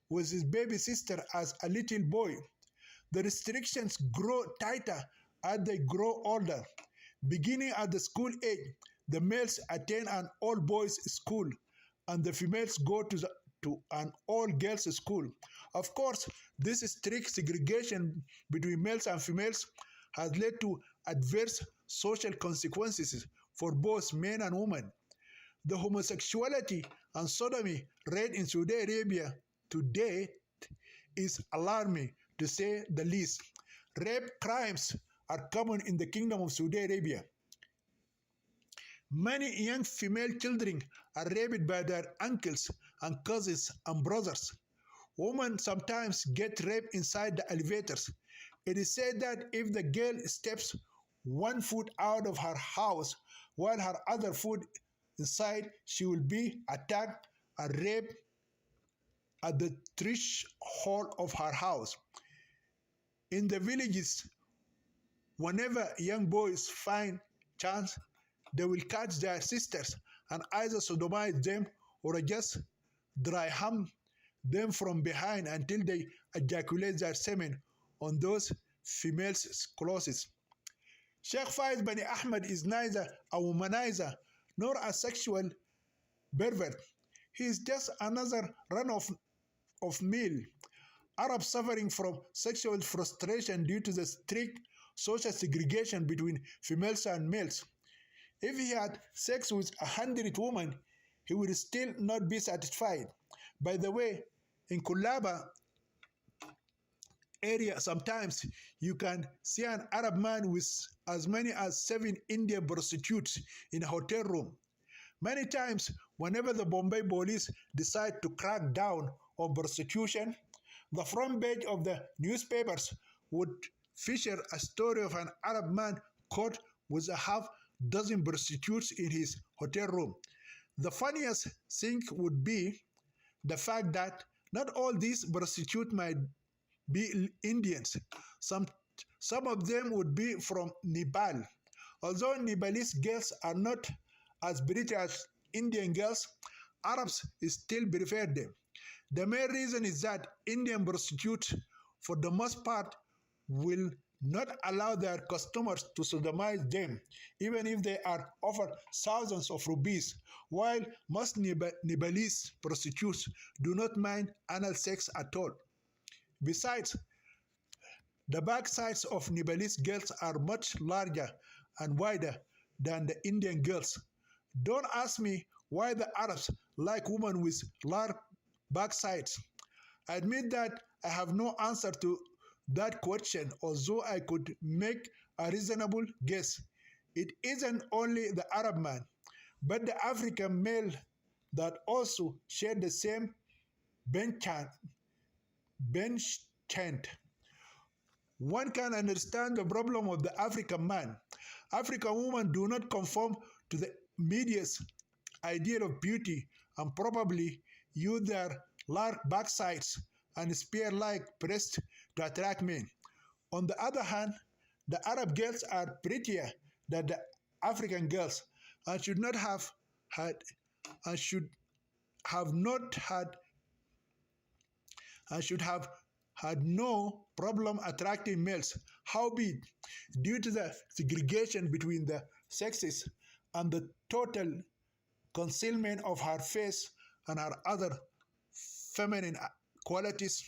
with his baby sister as a little boy. The restrictions grow tighter as they grow older. Beginning at the school age, the males attend an all-boys school and the females go to an all-girls school. Of course, this strict segregation between males and females has led to adverse social consequences for both men and women. The homosexuality and sodomy rate in Saudi Arabia today is alarming, to say the least. Rape crimes are common in the Kingdom of Saudi Arabia. Many young female children are raped by their uncles and cousins and brothers. Women sometimes get raped inside the elevators. It is said that if the girl steps one foot out of her house while her other foot inside, she will be attacked and raped at the threshold of her house. In the villages, whenever young boys find chance, they will catch their sisters and either sodomize them or just dry hump them from behind until they ejaculate their semen on those females' clothes. Sheikh Faiz Bani Ahmed is neither a womanizer nor a sexual pervert. He is just another run-of-mill Arab suffering from sexual frustration due to the strict social segregation between females and males. If he had sex with 100 women, he would still not be satisfied. By the way, in Kulaba area, sometimes you can see an Arab man with as many as 7 Indian prostitutes in a hotel room. Many times, whenever the Bombay police decide to crack down on prostitution, the front page of the newspapers would feature a story of an Arab man caught with a half dozen prostitutes in his hotel room. The funniest thing would be the fact that not all these prostitutes might be Indians. Some of them would be from Nepal. Although Nepalese girls are not as pretty as Indian girls, Arabs still prefer them. The main reason is that Indian prostitutes, for the most part, will not allow their customers to sodomize them, even if they are offered thousands of rupees, while most Nepalese prostitutes do not mind anal sex at all. Besides, the backsides of Nepalese girls are much larger and wider than the Indian girls. Don't ask me why the Arabs like women with large backsides. I admit that I have no answer to that question, although I could make a reasonable guess. It isn't only the Arab man, but the African male that also share the same penchant. One can understand the problem of the African man. African women do not conform to the media's ideal of beauty and probably use their large backsides and spear-like breasts to attract men. On the other hand, the Arab girls are prettier than the African girls and should not have had and should have not had and should have had no problem attracting males. Howbeit, due to the segregation between the sexes and the total concealment of her face and her other feminine qualities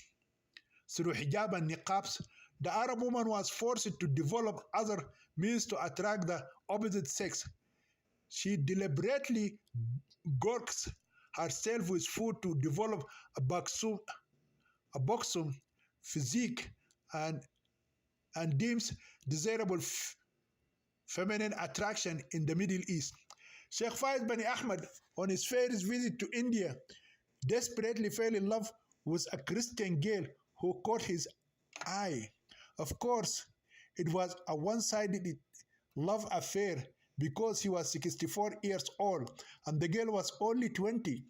through hijab and niqabs, the Arab woman was forced to develop other means to attract the opposite sex. She deliberately gorgs herself with food to develop a buxom physique and, deems desirable feminine attraction in the Middle East. Sheikh Faiz Bani Ahmad, on his first visit to India, desperately fell in love with a Christian girl who caught his eye. Of course, it was a one-sided love affair because he was 64 years old and the girl was only 20.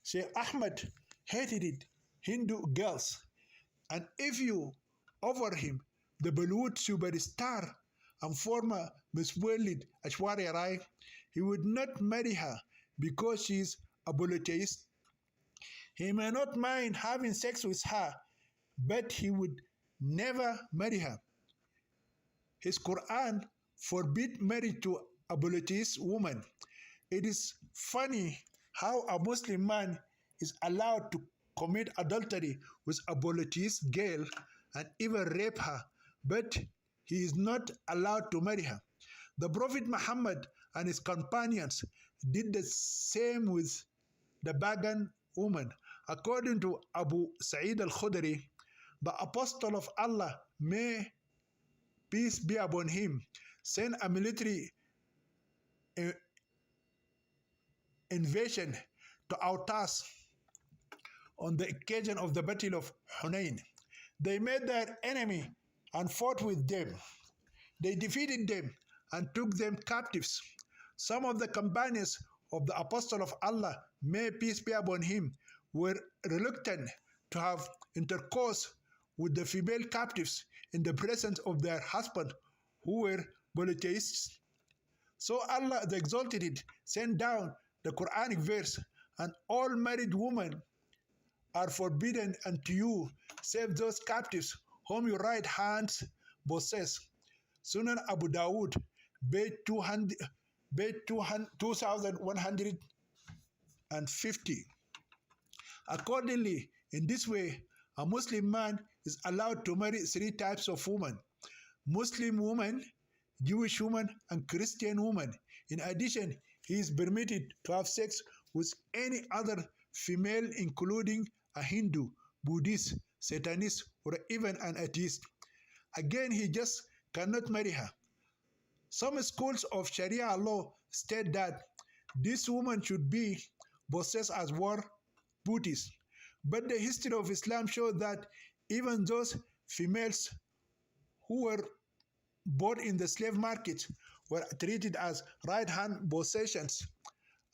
Sheikh Ahmad hated it, Hindu girls, and if you offer him the Bollywood superstar and former Miss World Aishwarya Rai, he would not marry her because she is a polytheist. He may not mind having sex with her, but he would never marry her. His Quran forbids marriage to a polytheist woman. It is funny how a Muslim man is allowed to commit adultery with a polytheist girl and even rape her, but he is not allowed to marry her. The Prophet Muhammad and his companions did the same with the pagan woman. According to Abu Sa'id al-Khudri, the Apostle of Allah, may peace be upon him, sent a military invasion to Autas on the occasion of the Battle of Hunain. They met their enemy and fought with them. They defeated them and took them captives. Some of the companions of the Apostle of Allah, may peace be upon him, were reluctant to have intercourse with the female captives in the presence of their husbands, who were polytheists. So Allah the Exalted sent down the Quranic verse, and all married women are forbidden unto you, save those captives whom your right hands possess. Sunan Abu Dawud, page 2150. Accordingly, in this way, a Muslim man is allowed to marry three types of women: Muslim woman, Jewish woman, and Christian woman. In addition, he is permitted to have sex with any other female, including a Hindu, Buddhist, Satanist, or even an atheist. Again, he just cannot marry her. Some schools of Sharia law state that this woman should be possessed as war booties. But the history of Islam shows that even those females who were bought in the slave market were treated as right-hand possessions,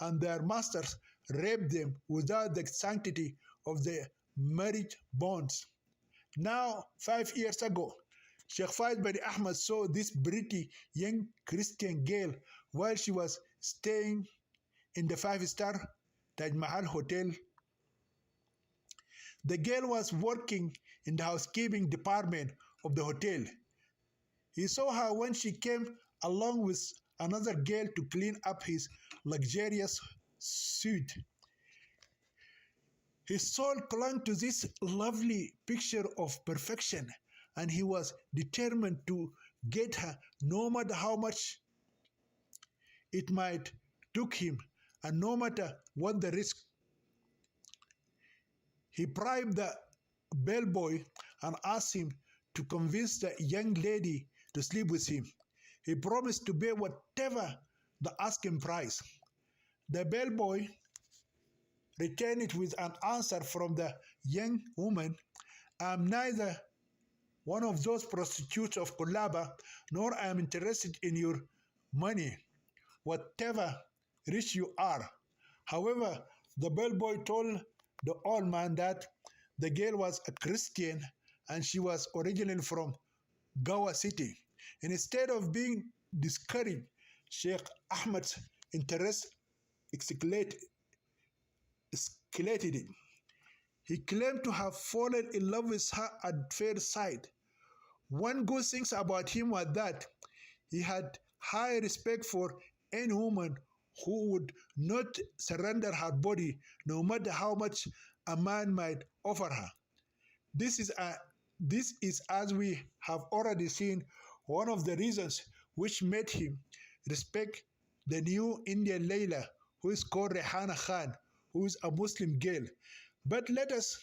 and their masters raped them without the sanctity of the marriage bonds. Now, 5 years ago, Sheikh Faiz Bani Ahmad saw this pretty young Christian girl while she was staying in the 5-star Taj Mahal Hotel. The girl was working in the housekeeping department of the hotel. He saw her when she came along with another girl to clean up his luxurious suite. His soul clung to this lovely picture of perfection, and he was determined to get her no matter how much it might take him, and no matter what the risk. He bribed the bellboy and asked him to convince the young lady to sleep with him. He promised to pay whatever the asking price. The bellboy returned it with an answer from the young woman: "I am neither one of those prostitutes of Kulaba, nor I am interested in your money, whatever rich you are." However, the bellboy told the old man that the girl was a Christian and she was originally from Goa City. Instead of being discouraged, Sheikh Ahmad's interest escalated. He claimed to have fallen in love with her at first sight. One good thing about him was that he had high respect for any woman who would not surrender her body no matter how much a man might offer her. This is, a, this is, as we have already seen, one of the reasons which made him respect the new Indian Layla, who is called Rehana Khan, who is a Muslim girl. But let us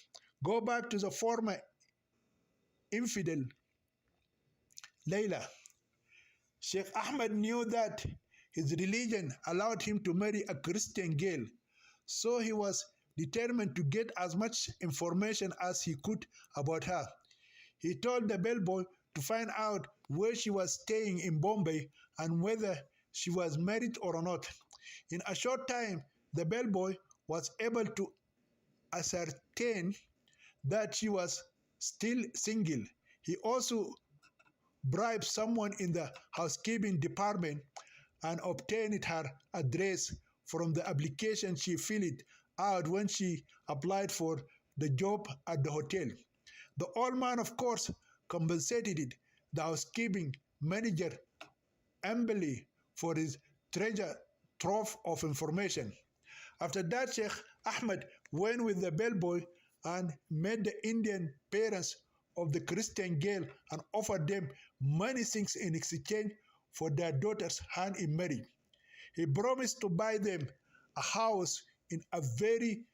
go back to the former infidel Layla. Sheikh Ahmed knew that his religion allowed him to marry a Christian girl, so he was determined to get as much information as he could about her. He told the bellboy to find out where she was staying in Bombay and whether she was married or not. In a short time, the bellboy was able to ascertain that she was still single. He also bribed someone in the housekeeping department and obtained her address from the application she filled out when she applied for the job at the hotel. The old man, of course, compensated the housekeeping manager amply for his treasure trove of information. After that, Sheikh Ahmed went with the bellboy and met the Indian parents of the Christian girl and offered them many things in exchange for their daughter's hand in marriage. He promised to buy them a house in a very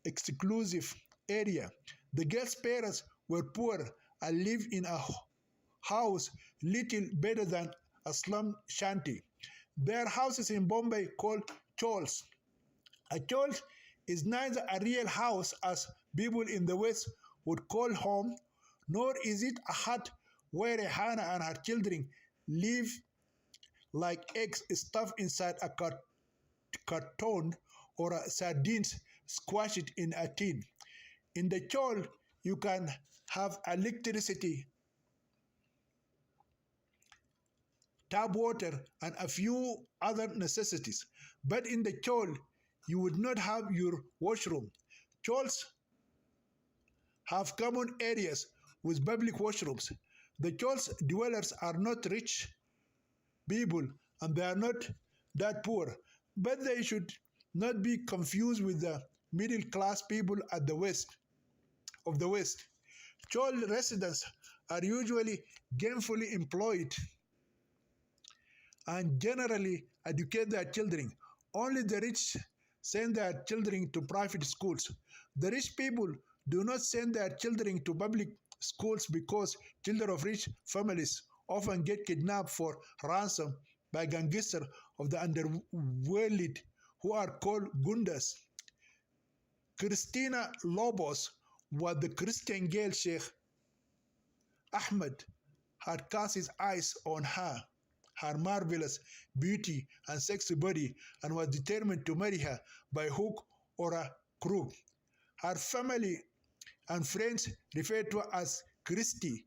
exclusive area. The girl's parents were poor and lived in a house little better than a slum shanty. There are houses in Bombay called chawls. A chawl is neither a real house as people in the West would call home, nor is it a hut where Hannah and her children live like eggs stuffed inside a carton or a sardines squashed in a tin. In the chawl, you can have electricity, tap water, and a few other necessities. But in the chawl, you would not have your washroom. Chawls have common areas with public washrooms. The chawls dwellers are not rich people and they are not that poor, but they should not be confused with the middle class people at the west of the West. Chawl residents are usually gainfully employed and generally educate their children. Only the rich send their children to private schools. The rich people do not send their children to public schools because children of rich families often get kidnapped for ransom by gangsters of the underworld who are called gundas. Christina Lobos was the Christian girl Sheikh Ahmed had cast his eyes on her marvelous beauty and sexy body, and was determined to marry her by hook or a crook. Her family and friends referred to her as Christy.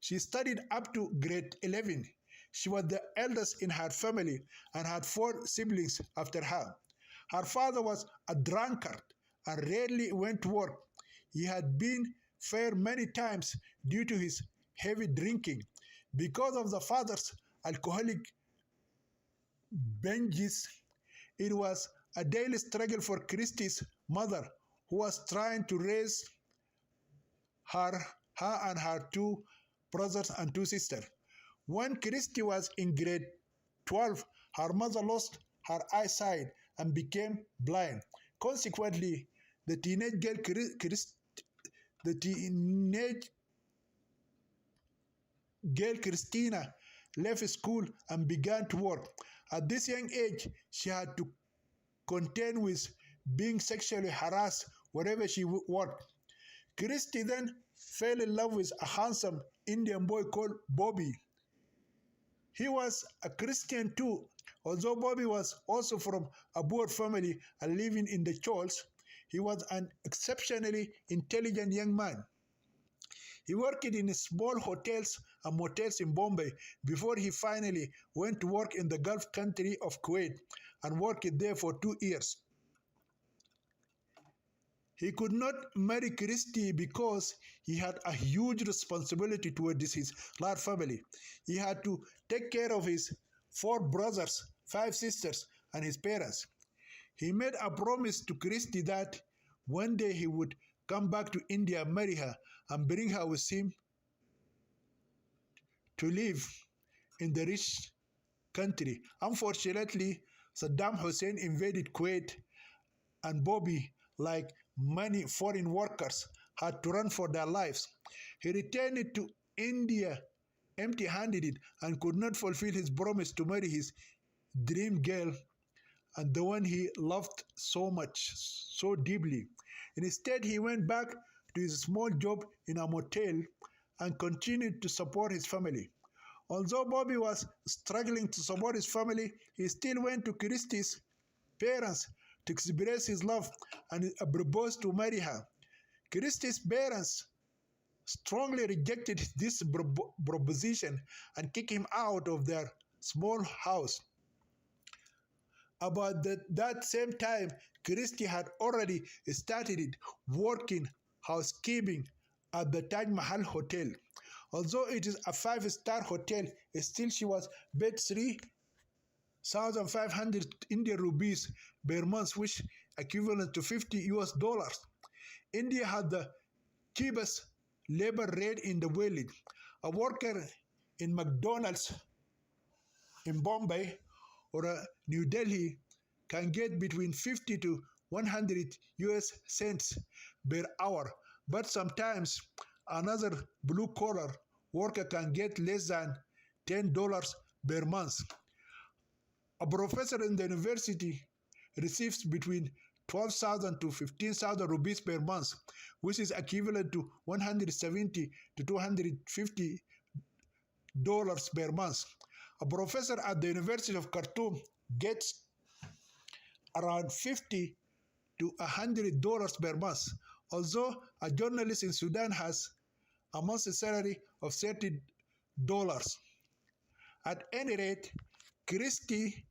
She studied up to grade 11. She was the eldest in her family and had 4 siblings after her. Her father was a drunkard and rarely went to work. He had been fired many times due to his heavy drinking. Because of the father's alcoholic binges, it was a daily struggle for Christie's mother, who was trying to raise her and her 2 brothers and 2 sisters. When Christie was in grade 12, her mother lost her eyesight and became blind. Consequently, the teenage girl Christina left school and began to work. At this young age, she had to contend with being sexually harassed wherever she worked. Christy then fell in love with a handsome Indian boy called Bobby. He was a Christian too. Although Bobby was also from a poor family and living in the chawls, he was an exceptionally intelligent young man. He worked in small hotels and motels in Bombay before he finally went to work in the Gulf country of Kuwait and worked there for 2 years. He could not marry Christie because he had a huge responsibility towards his large family. He had to take care of his 4 brothers, 5 sisters, and his parents. He made a promise to Christie that one day he would come back to India, marry her, and bring her with him to live in the rich country. Unfortunately, Saddam Hussein invaded Kuwait, and Bobby, like many foreign workers, had to run for their lives. He returned to India empty-handed and could not fulfill his promise to marry his dream girl and the one he loved so much, so deeply. Instead, he went back to his small job in a motel and continued to support his family. Although Bobby was struggling to support his family, he still went to Christie's parents to express his love and proposed to marry her. Christie's parents strongly rejected this proposition and kicked him out of their small house. About that same time, Christie had already started working housekeeping at the Taj Mahal Hotel. Although it is a 5-star hotel, still she was paid 3,500 Indian rupees per month, which equivalent to $50. India had the cheapest labor rate in the world. A worker in McDonald's in Bombay or New Delhi can get between 50 to 100 US cents per hour, but sometimes another blue-collar worker can get less than $10 per month. A professor in the university receives between 12,000 to 15,000 rupees per month, which is equivalent to 170 to 250 dollars per month. A professor at the University of Khartoum gets around 50 to $100 per month, although a journalist in Sudan has a monthly salary of $30. At any rate, Christie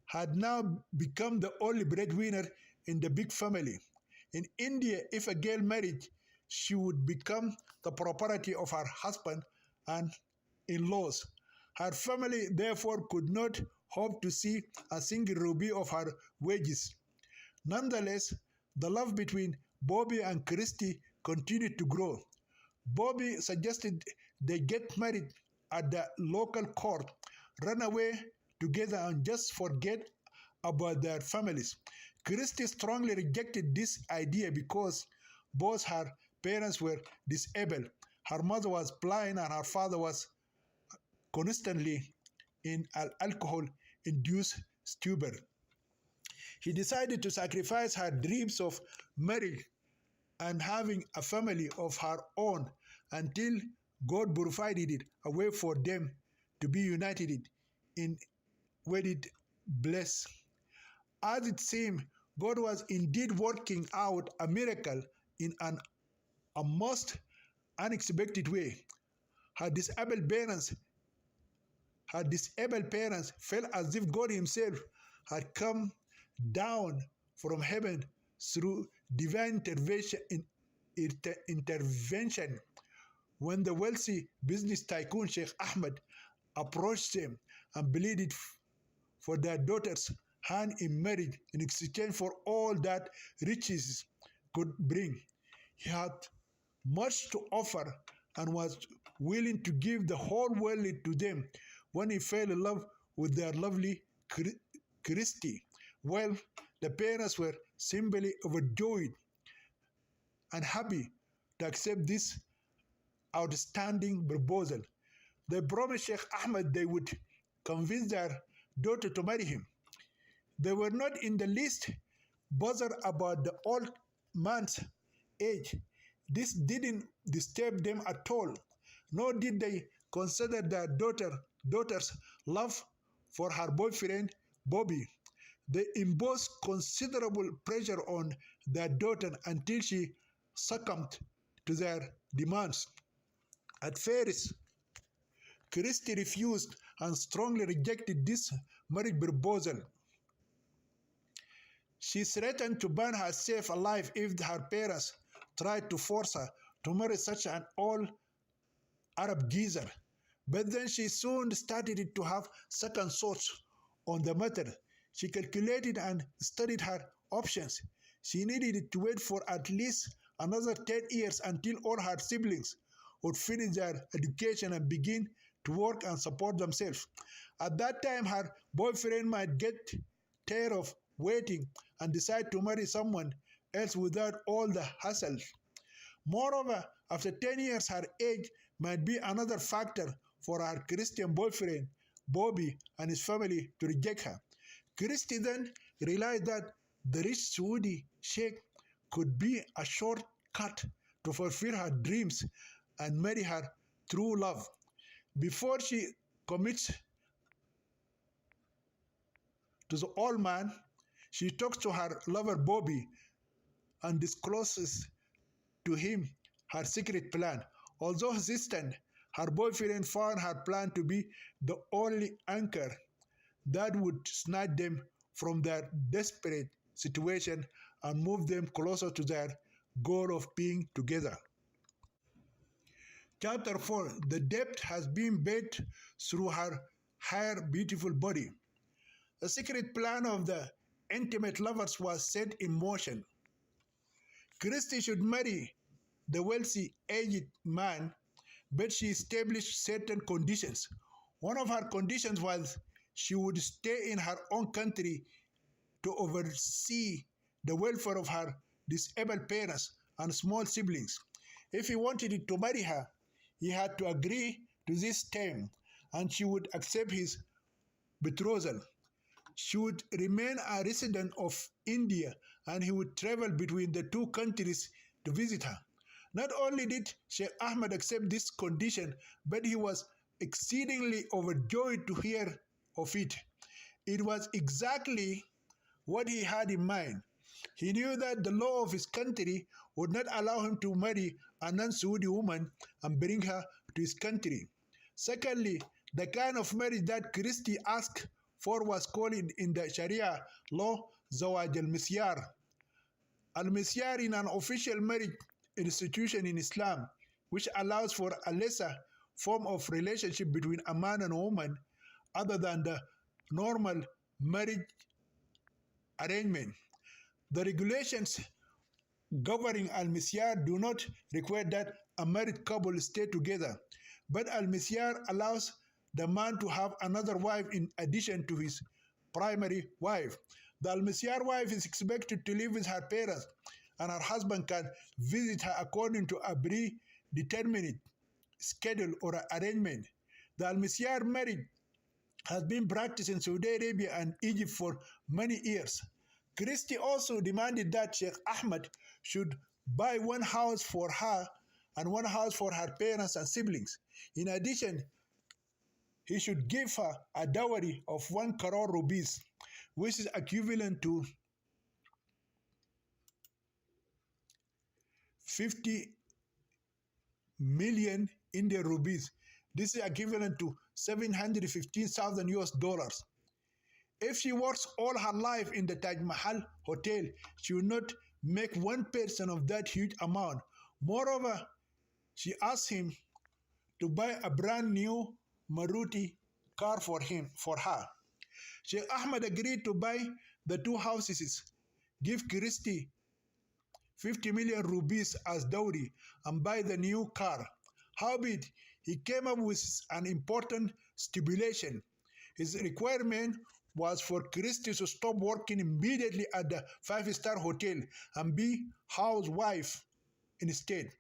had now become the only breadwinner in the big family. In India, if a girl married, she would become the property of her husband and in-laws. Her family therefore could not hope to see a single rupee of her wages. Nonetheless, the love between Bobby and Christie continued to grow. Bobby suggested they get married at the local court, run away together, and just forget about their families. Christie strongly rejected this idea because both her parents were disabled. Her mother was blind and her father was constantly in an alcohol-induced stupor. He decided to sacrifice her dreams of marriage and having a family of her own until God provided a way for them to be united in wedded bliss. As it seemed, God was indeed working out a miracle in a most unexpected way. Her disabled parents felt as if God Himself had come down from heaven through divine intervention when the wealthy business tycoon Sheikh Ahmed approached them and pleaded for their daughter's hand in marriage in exchange for all that riches could bring. He had much to offer and was willing to give the whole world to them when he fell in love with their lovely Christie. Well, the parents were simply overjoyed and happy to accept this outstanding proposal. They promised Sheikh Ahmed they would convince their daughter to marry him. They were not in the least bothered about the old man's age. This didn't disturb them at all, nor did they consider their daughter's love for her boyfriend, Bobby. They imposed considerable pressure on their daughter until she succumbed to their demands. At first, Christie refused and strongly rejected this marriage proposal. She threatened to burn herself alive if her parents tried to force her to marry such an old Arab geezer. But then she soon started to have second thoughts on the matter. She calculated and studied her options. She needed to wait for at least another 10 years until all her siblings would finish their education and begin to work and support themselves. At that time, her boyfriend might get tired of waiting and decide to marry someone else without all the hassle. Moreover, after 10 years, her age might be another factor for her Christian boyfriend, Bobby, and his family to reject her. Christy then realized that the rich Saudi sheikh could be a shortcut to fulfill her dreams and marry her true love. Before she commits to the old man, she talks to her lover Bobby and discloses to him her secret plan. Although hesitant, her boyfriend found her plan to be the only anchor that would snatch them from their desperate situation and move them closer to their goal of being together. Chapter 4. The depth has been bathed through her beautiful body. The secret plan of the intimate lovers was set in motion. Christy should marry the wealthy, aged man, but she established certain conditions. One of her conditions was she would stay in her own country to oversee the welfare of her disabled parents and small siblings. If he wanted to marry her, he had to agree to this term, and she would accept his betrothal. She would remain a resident of India, and he would travel between the two countries to visit her. Not only did Sheikh Ahmed accept this condition, but he was exceedingly overjoyed to hear of it. It was exactly what he had in mind. He knew that the law of his country would not allow him to marry a non-Saudi woman and bring her to his country. Secondly, the kind of marriage that Christy asked for was called in the Sharia law Zawaj al-Misyar. Al-Misyar is an official marriage institution in Islam, which allows for a lesser form of relationship between a man and a woman other than the normal marriage arrangement. The regulations governing Al-Misyar do not require that a married couple stay together, but Al-Misyar allows the man to have another wife in addition to his primary wife. The Al-Misyar wife is expected to live with her parents, and her husband can visit her according to a predetermined schedule or arrangement. The Al-Misyar marriage has been practiced in Saudi Arabia and Egypt for many years. Christy also demanded that Sheikh Ahmed should buy one house for her and one house for her parents and siblings. In addition, he should give her a dowry of 1 crore rupees, which is equivalent to 50 million Indian rupees. This is equivalent to 715,000 US dollars. If she works all her life in the Taj Mahal hotel, she will not make 1% of that huge amount. Moreover, she asked him to buy a brand new Maruti car for her. Sheikh Ahmed agreed to buy the 2 houses, give Christy 50 million rupees as dowry, and buy the new car. Howbeit, he came up with an important stipulation. His requirement was for Christy to stop working immediately at the 5-star hotel and be housewife instead.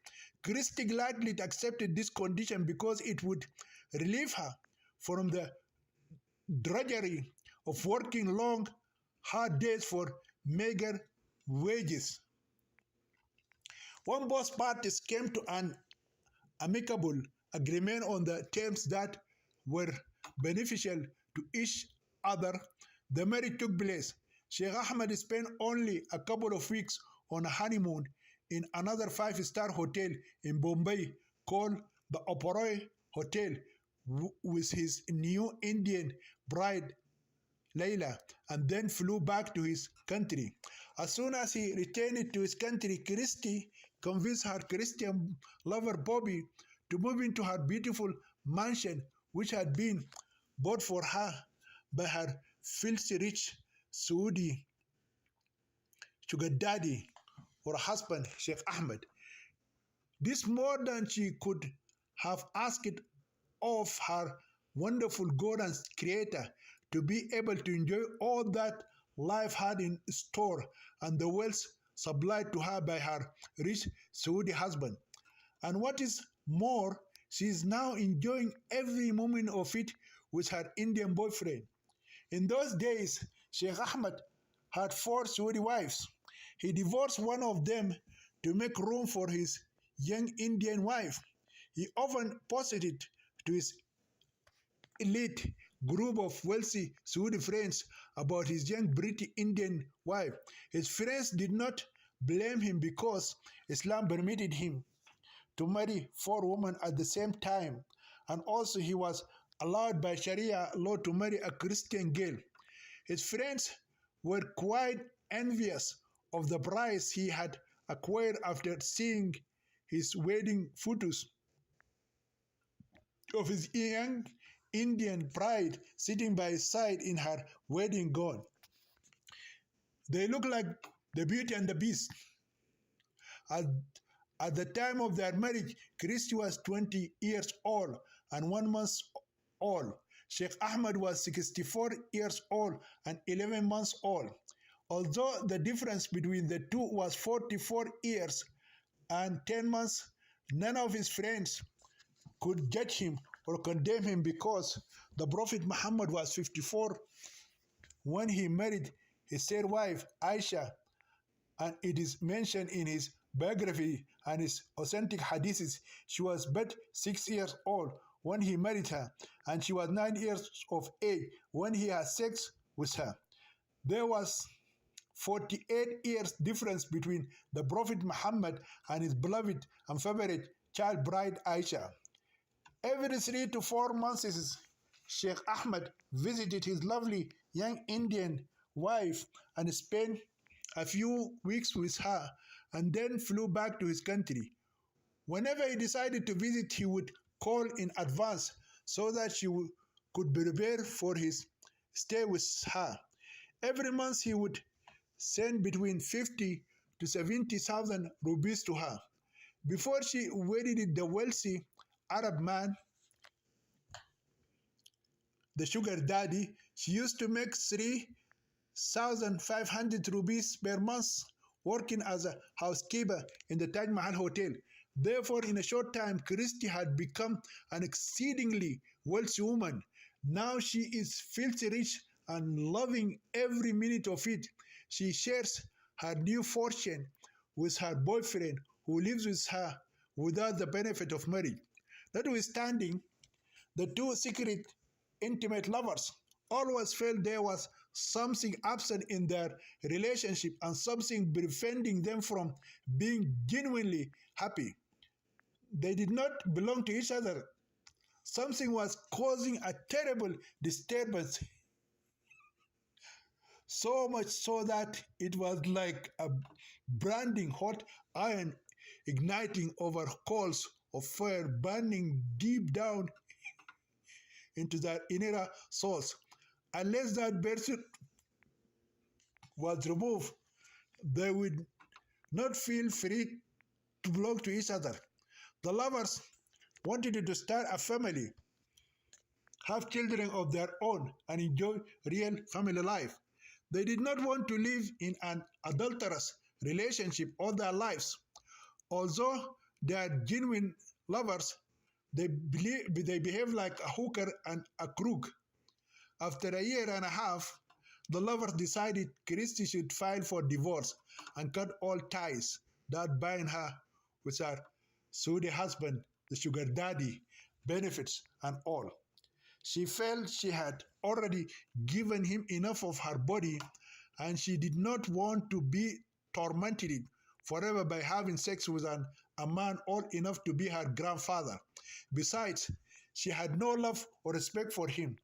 Christy gladly accepted this condition because it would relieve her from the drudgery of working long, hard days for meager wages. When both parties came to an amicable agreement on the terms that were beneficial to each other, the marriage took place. Sheikh Ahmed spent only a couple of weeks on a honeymoon in another 5-star hotel in Bombay called the Oberoi Hotel with his new Indian bride Layla, and then flew back to his country. As soon as he returned to his country, Christie convinced her Christian lover Bobby to move into her beautiful mansion, which had been bought for her by her filthy rich Saudi sugar daddy or husband, Sheikh Ahmed. This more than she could have asked of her wonderful God and Creator, to be able to enjoy all that life had in store and the wealth supplied to her by her rich Saudi husband. And what is more, she is now enjoying every moment of it with her Indian boyfriend. In those days, Sheikh Ahmed had 4 Saudi wives. He divorced one of them to make room for his young Indian wife. He often posited to his elite group of wealthy Saudi friends about his young British Indian wife. His friends did not blame him because Islam permitted him to marry 4 women at the same time, and also he was allowed by Sharia law to marry a Christian girl. His friends were quite envious of the prize he had acquired after seeing his wedding photos of his young Indian bride sitting by his side in her wedding gown. They look like the Beauty and the Beast. At, at the time of their marriage, Christy was 20 years old and 1 month old. Sheikh Ahmed was 64 years old and 11 months old. Although the difference between the two was 44 years and 10 months, none of his friends could judge him or condemn him because the Prophet Muhammad was 54 when he married his third wife, Aisha, and it is mentioned in his biography and his authentic hadiths. She was but 6 years old when he married her, and she was 9 years of age when he had sex with her. There was 48 years difference between the Prophet Muhammad and his beloved and favorite child bride Aisha. Every 3 to 4 months, Sheikh Ahmed visited his lovely young Indian wife and spent a few weeks with her and then flew back to his country. Whenever he decided to visit, he would call in advance so that she could prepare for his stay with her. Every month he would send between 50 to 70,000 rupees to her. Before she wedded the wealthy Arab man, the sugar daddy, she used to make 3,500 rupees per month working as a housekeeper in the Taj Mahal Hotel. Therefore, in a short time, Christy had become an exceedingly wealthy woman. Now she is filthy rich and loving every minute of it. She shares her new fortune with her boyfriend who lives with her without the benefit of marriage. Notwithstanding, the two secret, intimate lovers always felt there was something absent in their relationship and something preventing them from being genuinely happy. They did not belong to each other. Something was causing a terrible disturbance, so much so that it was like a branding hot iron igniting over coals of fire burning deep down into their inner souls. Unless that person was removed, they would not feel free to belong to each other. The lovers wanted to start a family, have children of their own, and enjoy real family life. They did not want to live in an adulterous relationship all their lives. Although they are genuine lovers, they behave like a hooker and a crook. After a year and a half, the lovers decided Christy should file for divorce and cut all ties that bind her with her Saudi husband, the sugar daddy, benefits and all. She felt she had already given him enough of her body and she did not want to be tormented forever by having sex with a man old enough to be her grandfather. Besides, she had no love or respect for him.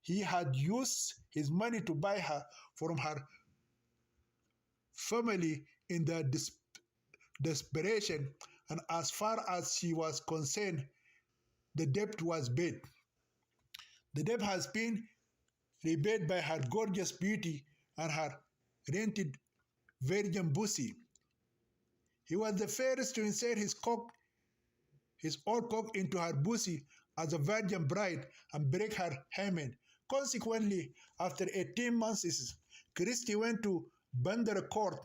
he had used his money to buy her from her family in their desperation, and as far as she was concerned, the debt was paid. The debt has been repaid by her gorgeous beauty and her rented virgin pussy. He was the first to insert his old cock into her pussy as a virgin bride and break her hymen. Consequently, after 18 months, Christie went to Bandar court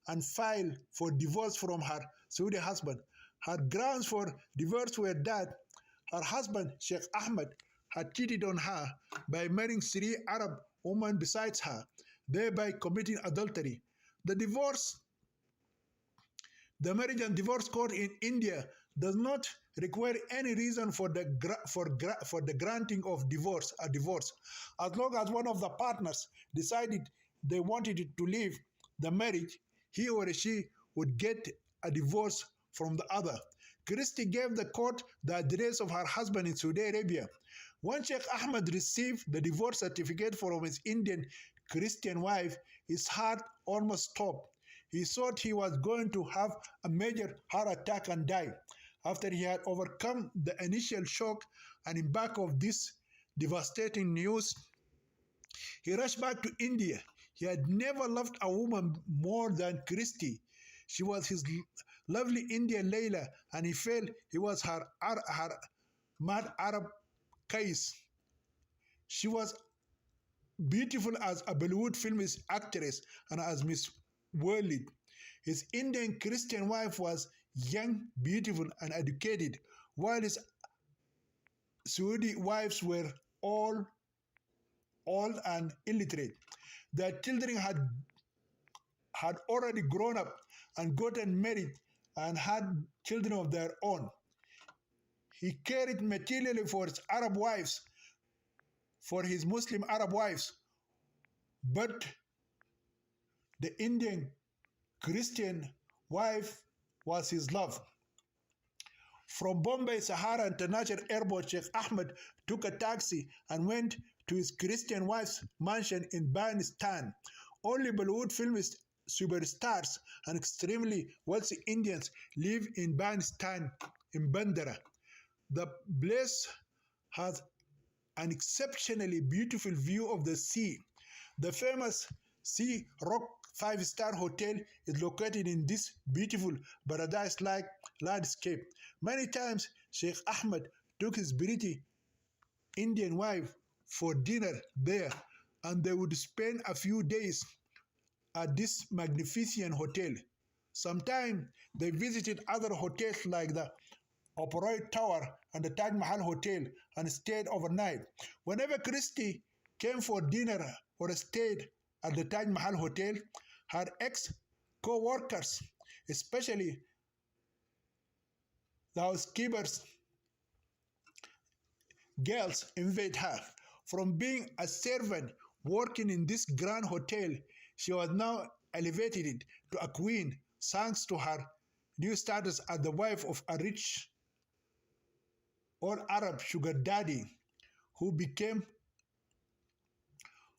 and filed for divorce from her Saudi husband. Her grounds for divorce were that her husband, Sheikh Ahmed, had cheated on her by marrying 3 Arab women besides her, thereby committing adultery. The Marriage and Divorce Court in India does not require any reason for the granting of divorce, as long as one of the partners decided they wanted to leave the marriage, he or she would get a divorce from the other. Christie gave the court the address of her husband in Saudi Arabia. When Sheikh Ahmed received the divorce certificate from his Indian Christian wife, his heart almost stopped. He thought he was going to have a major heart attack and die. After he had overcome the initial shock and impact of this devastating news, he rushed back to India. He had never loved a woman more than Christie. She was his lovely Indian Layla, and he felt he was her mad Arab case. She was beautiful as a Bollywood film actress and as Miss World. His Indian Christian wife was young, beautiful, and educated, while his Saudi wives were all old and illiterate. Their children had already grown up and gotten married and had children of their own. He cared materially for his Arab wives, for his Muslim Arab wives, but the Indian Christian wife was his love. From Bombay Sahara International Airport, Sheikh Ahmed took a taxi and went to his Christian wife's mansion in Banistan. Only Bollywood film superstars and extremely wealthy Indians live in Banistan in Bandara. The place has an exceptionally beautiful view of the sea. The famous Sea Rock 5-star hotel is located in this beautiful paradise-like landscape. Many times, Sheikh Ahmed took his pretty Indian wife for dinner there, and they would spend a few days at this magnificent hotel. Sometimes they visited other hotels like the Oberoi Tower and the Taj Mahal Hotel and stayed overnight. Whenever Christie came for dinner or stayed at the Taj Mahal Hotel, her ex-co-workers, especially the housekeepers, girls, invite her. From being a servant working in this grand hotel, she was now elevated to a queen thanks to her new status as the wife of a rich all Arab sugar daddy who became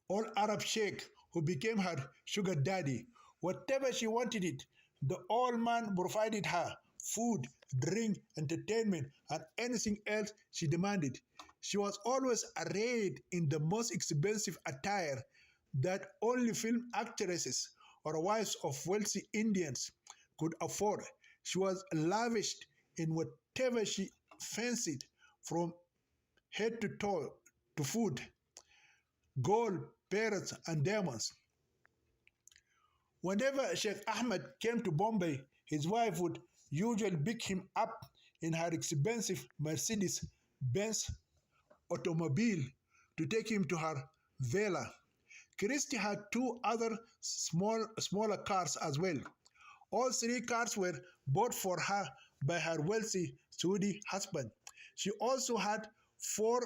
all Arab sheikh who became her sugar daddy. Whatever she wanted it, the old man provided her food, drink, entertainment, and anything else she demanded. She was always arrayed in the most expensive attire that only film actresses or wives of wealthy Indians could afford. She was lavished in whatever she fancied, from head to toe to food, gold, parrots, and diamonds. Whenever Sheikh Ahmed came to Bombay, his wife would usually pick him up in her expensive Mercedes-Benz automobile to take him to her villa. Christie had 2 other smaller cars as well. All 3 cars were bought for her by her wealthy Saudi husband. She also had 4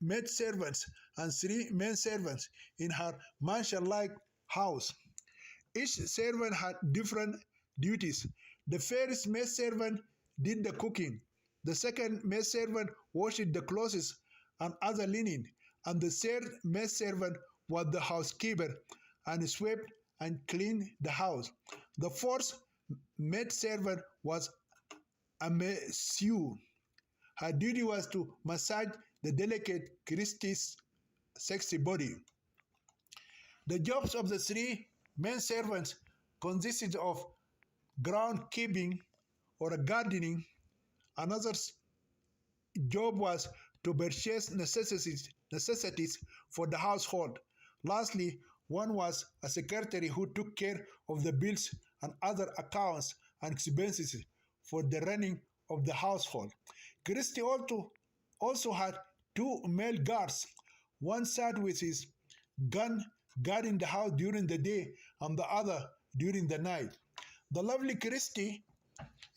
maidservants and 3 menservants in her mansion-like house. Each servant had different duties. The first maidservant did the cooking. The second maidservant washed the clothes and other linen, and the third maidservant was the housekeeper, and swept and cleaned the house. The fourth maidservant was a masseur. Her duty was to massage the delicate Christie's sexy body. The jobs of the three men servants consisted of groundkeeping or gardening. Another job was to purchase necessities for the household. Lastly, one was a secretary who took care of the bills and other accounts and expenses for the running of the household. Christie also had two male guards. One sat with his gun guarding the house during the day and the other during the night. The lovely Christie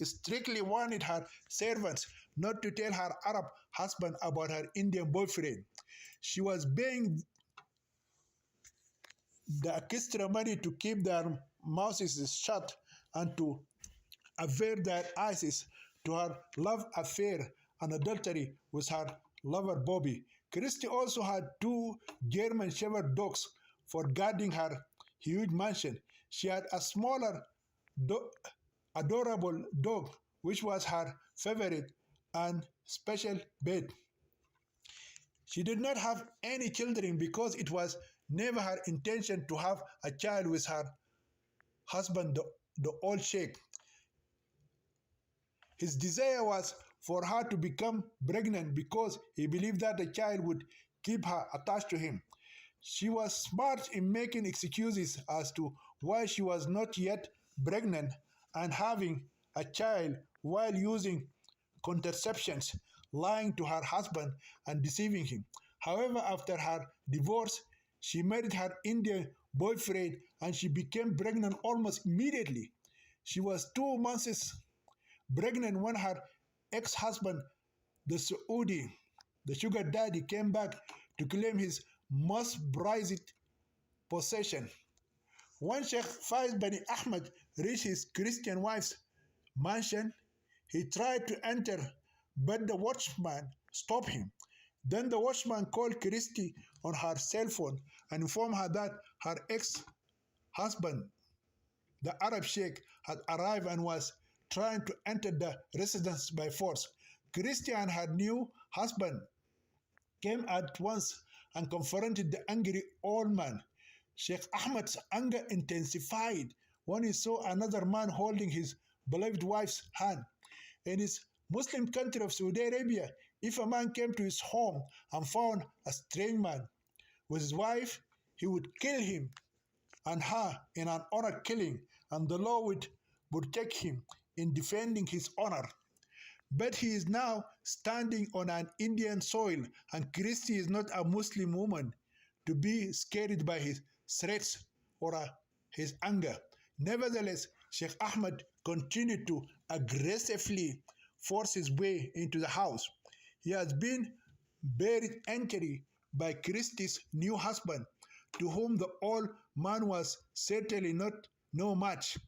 strictly warned her servants not to tell her Arab husband about her Indian boyfriend. She was paying the extra money to keep their mouths shut and to avert their eyes to her love affair and adultery with her lover Bobby. Christie also had two German Shepherd dogs for guarding her huge mansion. She had a smaller, do- adorable dog, which was her favorite and special pet. She did not have any children because it was never her intention to have a child with her husband, the old sheikh. His desire was for her to become pregnant because he believed that the child would keep her attached to him. She was smart in making excuses as to why she was not yet pregnant and having a child while using contraceptions, lying to her husband and deceiving him. However, after her divorce, she married her Indian boyfriend and she became pregnant almost immediately. She was 2 months pregnant when her ex-husband, the Saudi, the sugar daddy, came back to claim his most prized possession. When Sheikh Faiz bin Ahmed reached his Christian wife's mansion, he tried to enter, but the watchman stopped him. Then the watchman called Christie on her cell phone and informed her that her ex-husband, the Arab sheikh, had arrived and was trying to enter the residence by force. Christie and her new husband came at once and confronted the angry old man. Sheikh Ahmed's anger intensified when he saw another man holding his beloved wife's hand. In his Muslim country of Saudi Arabia, if a man came to his home and found a strange man with his wife, he would kill him and her in an honor killing, and the law would protect him in defending his honor. But he is now standing on an Indian soil, and Christie is not a Muslim woman to be scared by his threats or his anger. Nevertheless, Sheikh Ahmed continued to aggressively force his way into the house. He has been very angry by Christie's new husband, to whom the old man was certainly not no match.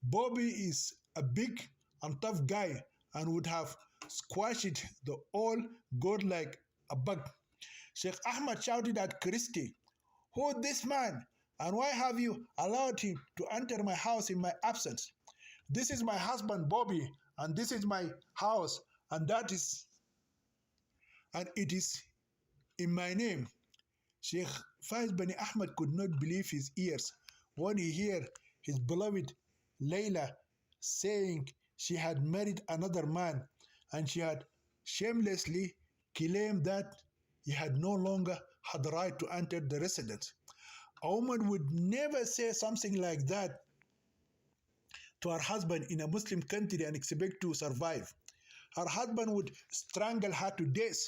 Bobby is a big and tough guy and would have squashed the old god like a bug. Sheikh Ahmed shouted at Christie, "Who is this man? And why have you allowed him to enter my house in my absence? This is my husband Bobby, and this is my house, and it is in my name." Sheikh Faiz bin Ahmed could not believe his ears when he heard his beloved Layla saying she had married another man, and she had shamelessly claimed that he had no longer had the right to enter the residence. A woman would never say something like that to her husband in a Muslim country and expect to survive. Her husband would strangle her to death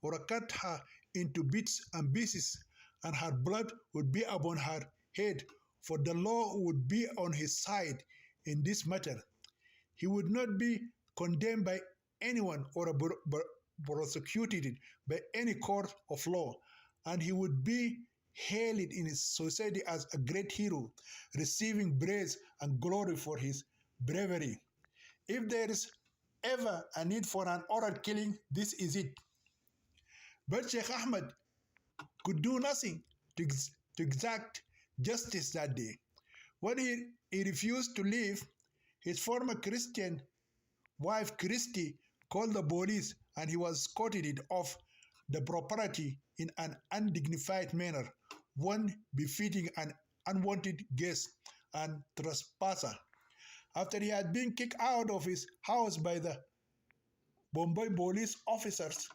or cut her into bits and pieces, and her blood would be upon her head, for the law would be on his side in this matter. He would not be condemned by anyone or prosecuted by any court of law, and he would be hailed in his society as a great hero, receiving praise and glory for his bravery. If there is ever a need for an oral killing, this is it. But Sheikh Ahmed could do nothing to exact justice that day. When he refused to leave, his former Christian wife Christie called the police and he was escorted off the property in an undignified manner, one befitting an unwanted guest and trespasser. After he had been kicked out of his house by the Bombay police officers,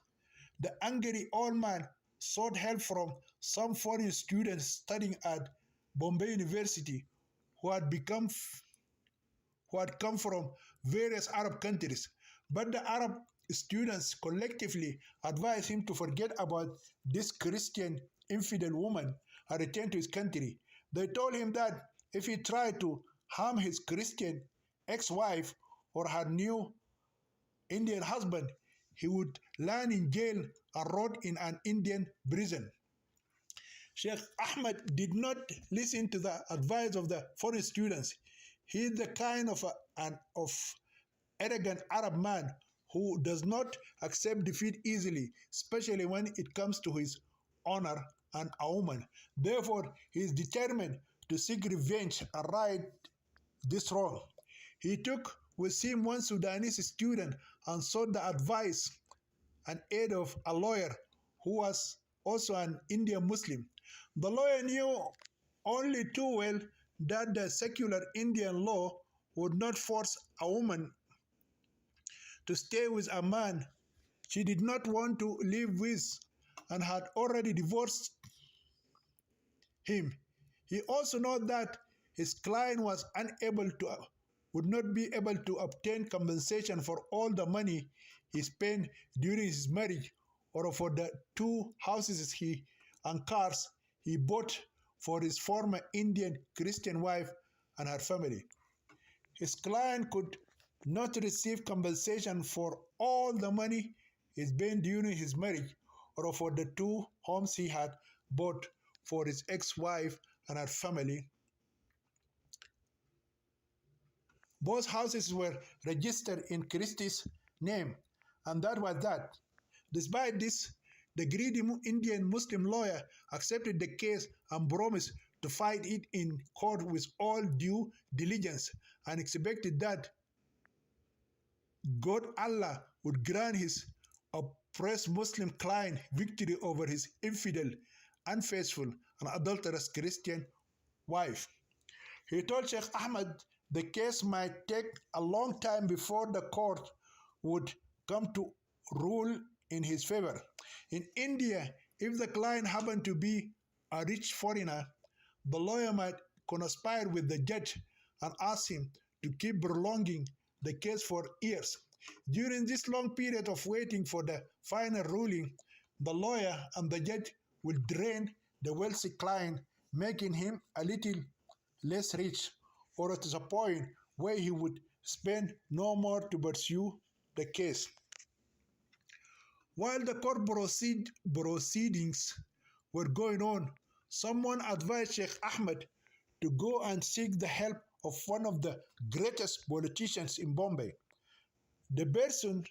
the angry old man sought help from some foreign students studying at Bombay University who had come from various Arab countries. But the Arab students collectively advised him to forget about this Christian infidel woman and return to his country. They told him that if he tried to harm his Christian ex wife or her new Indian husband, he would land in jail and rot in an Indian prison. Sheikh Ahmed did not listen to the advice of the foreign students. He is the kind of arrogant Arab man who does not accept defeat easily, especially when it comes to his honor and a woman. Therefore, he is determined to seek revenge and right this wrong. He took with him one Sudanese student and sought the advice and aid of a lawyer who was also an Indian Muslim. The lawyer knew only too well that the secular Indian law would not force a woman to stay with a man she did not want to live with and had already divorced him. He also knew that his client would not be able to obtain compensation for all the money he spent during his marriage or for the two houses and cars he bought for his former Indian Christian wife and her family. His client could not receive compensation for all the money he spent during his marriage or for the two homes he had bought for his ex-wife and her family. Both houses were registered in Christie's name, and that was that. Despite this, the greedy Indian Muslim lawyer accepted the case and promised to fight it in court with all due diligence and expected that God Allah would grant his oppressed Muslim client victory over his infidel, unfaithful, and adulterous Christian wife. He told Sheikh Ahmed the case might take a long time before the court would come to rule in his favor. In India, if the client happened to be a rich foreigner, the lawyer might conspire with the judge and ask him to keep prolonging the case for years. During this long period of waiting for the final ruling, the lawyer and the judge will drain the wealthy client, making him a little less rich, or to the point where he would spend no more to pursue the case. While the court proceedings were going on, someone advised Sheikh Ahmed to go and seek the help of one of the greatest politicians in Bombay. The person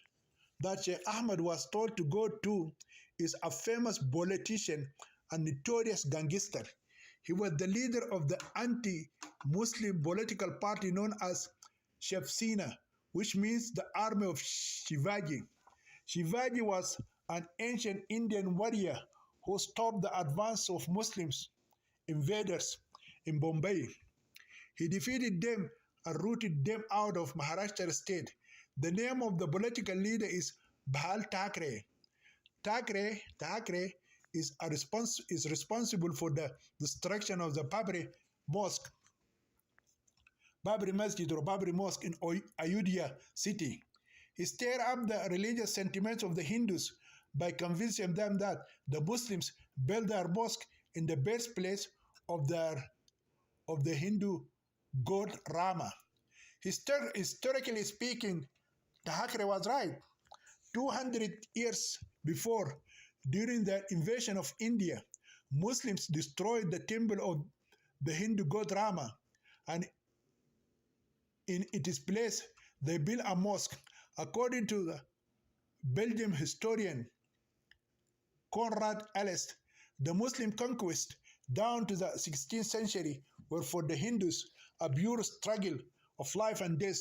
that Sheikh Ahmed was told to go to is a famous politician and notorious gangster. He was the leader of the anti-Muslim political party known as Shiv Sena, which means the army of Shivaji. Shivaji was an ancient Indian warrior who stopped the advance of Muslims invaders in Bombay. He defeated them and rooted them out of Maharashtra state. The name of the political leader is Bhal Thackeray. Thackeray is responsible for the destruction of the Babri Masjid or Babri Mosque in Ayodhya city. He stirred up the religious sentiments of the Hindus by convincing them that the Muslims built their mosque in the birthplace of the Hindu god Rama. Historically speaking, Thackeray was right. 200 years before, during the invasion of India, Muslims destroyed the temple of the Hindu god Rama, and in its place they built a mosque. According to the Belgian historian Conrad Alest, the Muslim conquest down to the 16th century were for the Hindus a pure struggle of life and death.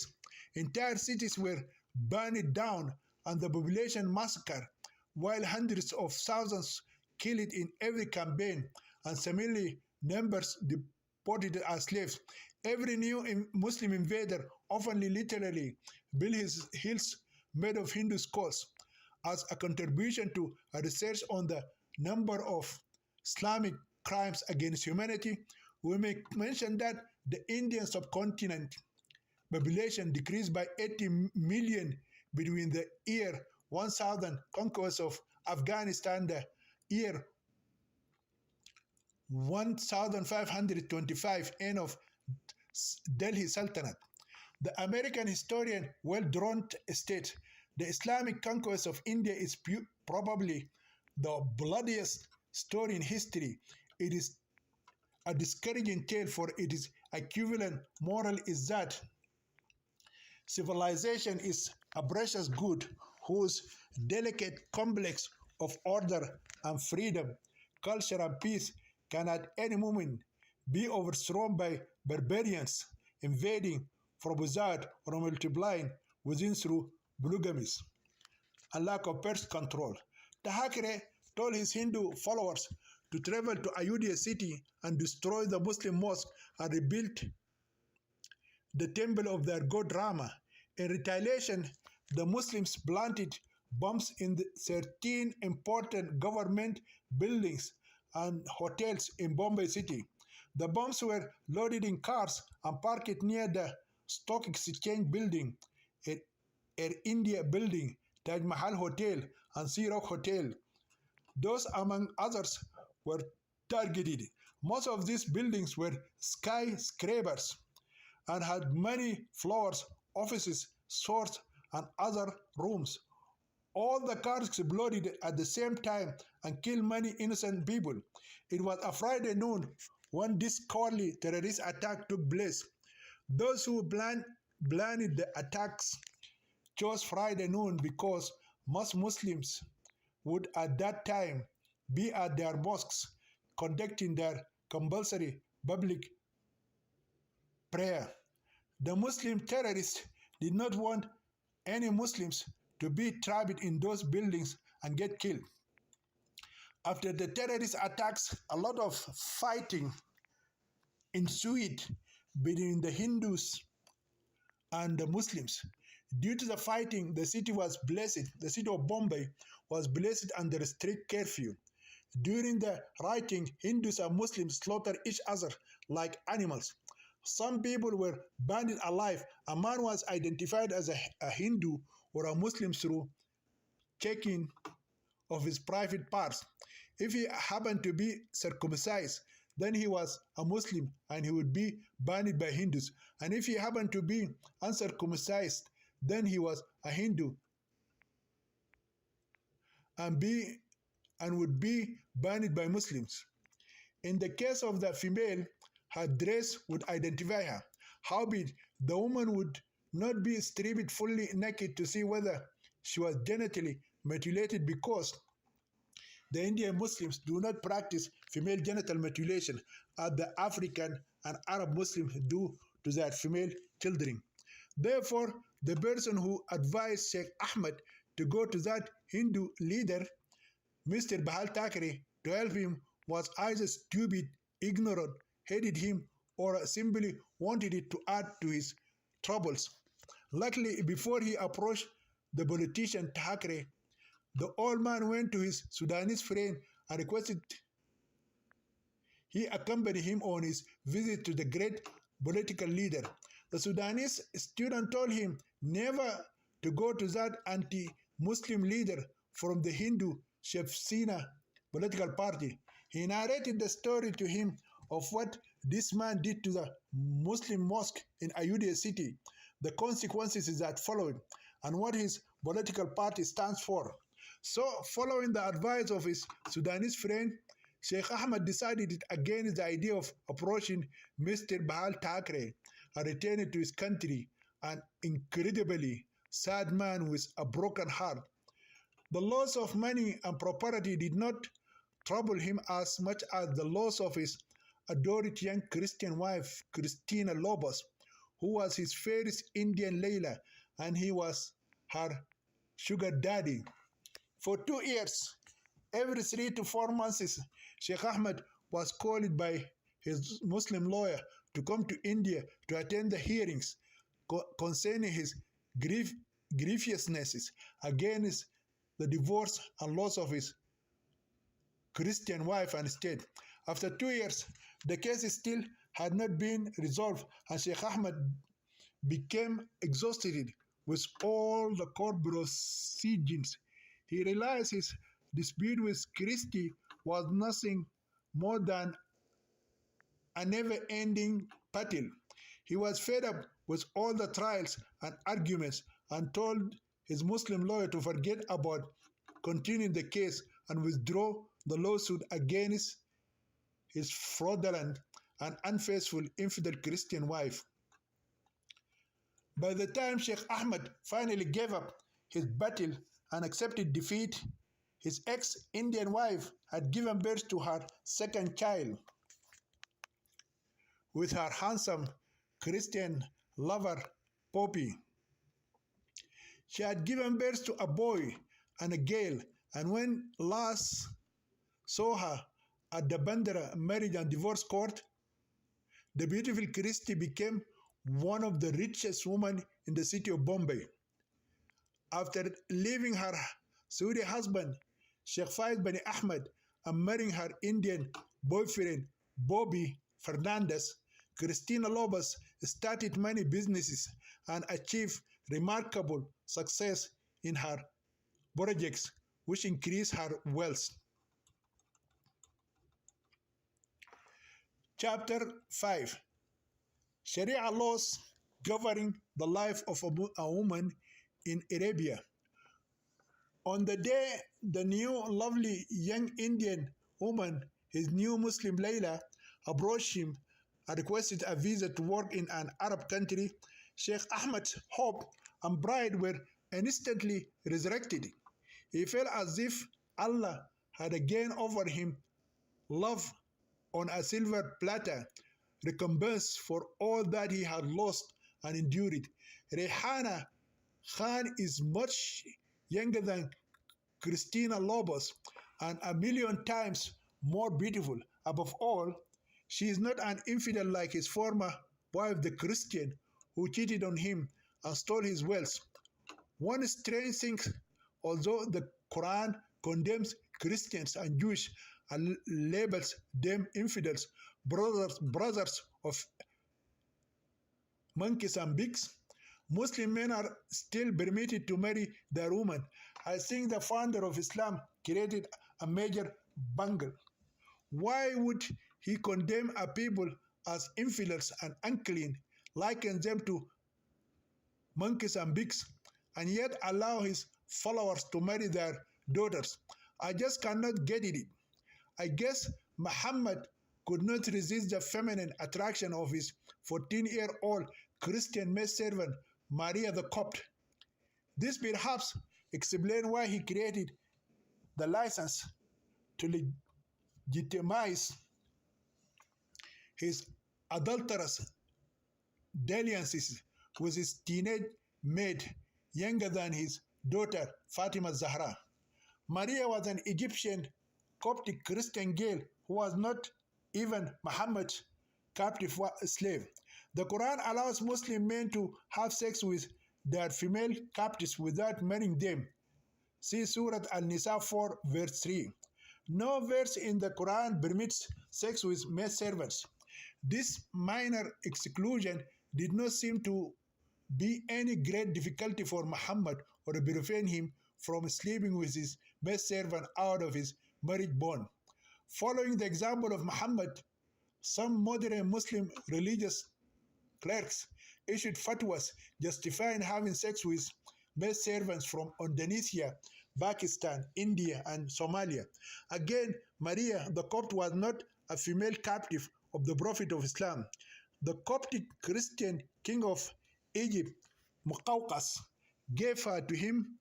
Entire cities were burned down and the population massacred, while hundreds of thousands killed in every campaign, and similarly numbers deported as slaves. Every new Muslim invader often literally built his hills made of Hindu skulls. As a contribution to a research on the number of Islamic crimes against humanity, we may mention that the Indian subcontinent population decreased by 80 million between the year 1000 conquest of Afghanistan and the year 1525 end of Delhi Sultanate. The American historian Well-Drawn states the Islamic conquest of India is probably the bloodiest story in history. It is a discouraging tale, for its equivalent moral is that civilization is a precious good whose delicate complex of order and freedom, culture and peace can at any moment be overthrown by barbarians invading from without or multiplying within through polygamys and lack of pest control. Thackeray told his Hindu followers to travel to Ayodhya city and destroy the Muslim mosque and rebuild the temple of their god Rama. In retaliation, the Muslims planted bombs in the 13 important government buildings and hotels in Bombay city. The bombs were loaded in cars and parked near the Stock Exchange building, Air India building, Taj Mahal Hotel, and Sea Rock Hotel. Those, among others, were targeted. Most of these buildings were skyscrapers and had many floors, offices, stores, and other rooms. All the cars exploded at the same time and killed many innocent people. It was a Friday noon when this cowardly terrorist attack took place. Those who planned the attacks chose Friday noon because most Muslims would at that time be at their mosques conducting their compulsory public prayer. The Muslim terrorists did not want any Muslims to be trapped in those buildings and get killed. After the terrorist attacks, a lot of fighting ensued between the Hindus and the Muslims. Due to the fighting, the city of Bombay was blessed under a strict curfew. During the rioting, Hindus and Muslims slaughtered each other like animals. Some people were burned alive. A man was identified as a Hindu or a Muslim through checking of his private parts. If he happened to be circumcised, then he was a Muslim and he would be burned by Hindus. And if he happened to be uncircumcised, then he was a Hindu and would be burned by Muslims. In the case of the female, her dress would identify her. Howbeit, the woman would not be stripped fully naked to see whether she was genitally mutilated, because the Indian Muslims do not practice female genital mutilation as the African and Arab Muslims do to their female children. Therefore, the person who advised Sheikh Ahmad to go to that Hindu leader, Mr. Bahal Thackeray, to help him was either stupid, ignorant, hated him, or simply wanted it to add to his troubles. Luckily, before he approached the politician Thackeray, the old man went to his Sudanese friend and requested he accompany him on his visit to the great political leader. The Sudanese student told him never to go to that anti-Muslim leader from the Hindu Shiv Sena political party. He narrated the story to him of what this man did to the Muslim mosque in Ayodhya city, the consequences that followed, and what his political party stands for. So, following the advice of his Sudanese friend, Sheikh Ahmad decided against the idea of approaching Mr. Bahal Thackeray and returning to his country, an incredibly sad man with a broken heart. The loss of money and property did not trouble him as much as the loss of his adored young Christian wife, Christina Lobos, who was his fairest Indian Layla, and he was her sugar daddy. For 2 years, every 3 to 4 months, Sheikh Ahmed was called by his Muslim lawyer to come to India to attend the hearings concerning his grievousnesses against the divorce and loss of his Christian wife and estate. After 2 years, the case still had not been resolved, and Sheikh Ahmed became exhausted with all the court proceedings. He realized his dispute with Christie was nothing more than a never-ending battle. He was fed up with all the trials and arguments and told his Muslim lawyer to forget about continuing the case and withdraw the lawsuit against his fraudulent and unfaithful infidel Christian wife. By the time Sheikh Ahmed finally gave up his battle and accepted defeat, his ex-Indian wife had given birth to her second child. With her handsome Christian lover, Poppy. She had given birth to a boy and a girl, and when last saw her at the Bandra Marriage and Divorce Court, the beautiful Christie became one of the richest women in the city of Bombay. After leaving her Saudi husband, Sheikh Faiz bin Ahmed, and marrying her Indian boyfriend, Bobby Fernandez, Christina Lobos started many businesses and achieved remarkable success in her projects, which increased her wealth. Chapter 5. Sharia laws governing the life of a woman in Arabia. On the day the new lovely young Indian woman, his new Muslim Layla, approached him and requested a visa to work in an Arab country, Sheikh Ahmed's hope and pride were instantly resurrected. He felt as if Allah had again offered him love on a silver platter, recompense for all that he had lost and endured. Rehana Khan is much younger than Christina Lobos and a million times more beautiful. Above all, she is not an infidel like his former wife, the Christian, who cheated on him and stole his wealth. One strange thing, although the Quran condemns Christians and Jews and labels them infidels, brothers of monkeys and pigs, Muslim men are still permitted to marry their women. I think the founder of Islam created a major bungle. Why would he condemn a people as infidels and unclean, liken them to monkeys and pigs, and yet allow his followers to marry their daughters? I just cannot get it. I guess Muhammad could not resist the feminine attraction of his 14-year-old Christian maidservant, Maria the Copt. This perhaps explains why he created the license to legitimize his adulterous dalliances with his teenage maid, younger than his daughter Fatima Zahra. Maria was an Egyptian Coptic Christian girl who was not even Muhammad's captive slave. The Quran allows Muslim men to have sex with their female captives without marrying them. See Surah Al-Nisa 4, verse 3. No verse in the Quran permits sex with maidservants. This minor exclusion did not seem to be any great difficulty for Muhammad or to prevent him from sleeping with his maidservant out of his marriage bond. Following the example of Muhammad, some modern Muslim religious clerks issued fatwas justifying having sex with maidservants from Indonesia, Pakistan, India, and Somalia. Again, Maria the Copt was not a female captive of the Prophet of Islam. The Coptic Christian king of Egypt, Muqawqas, gave her to him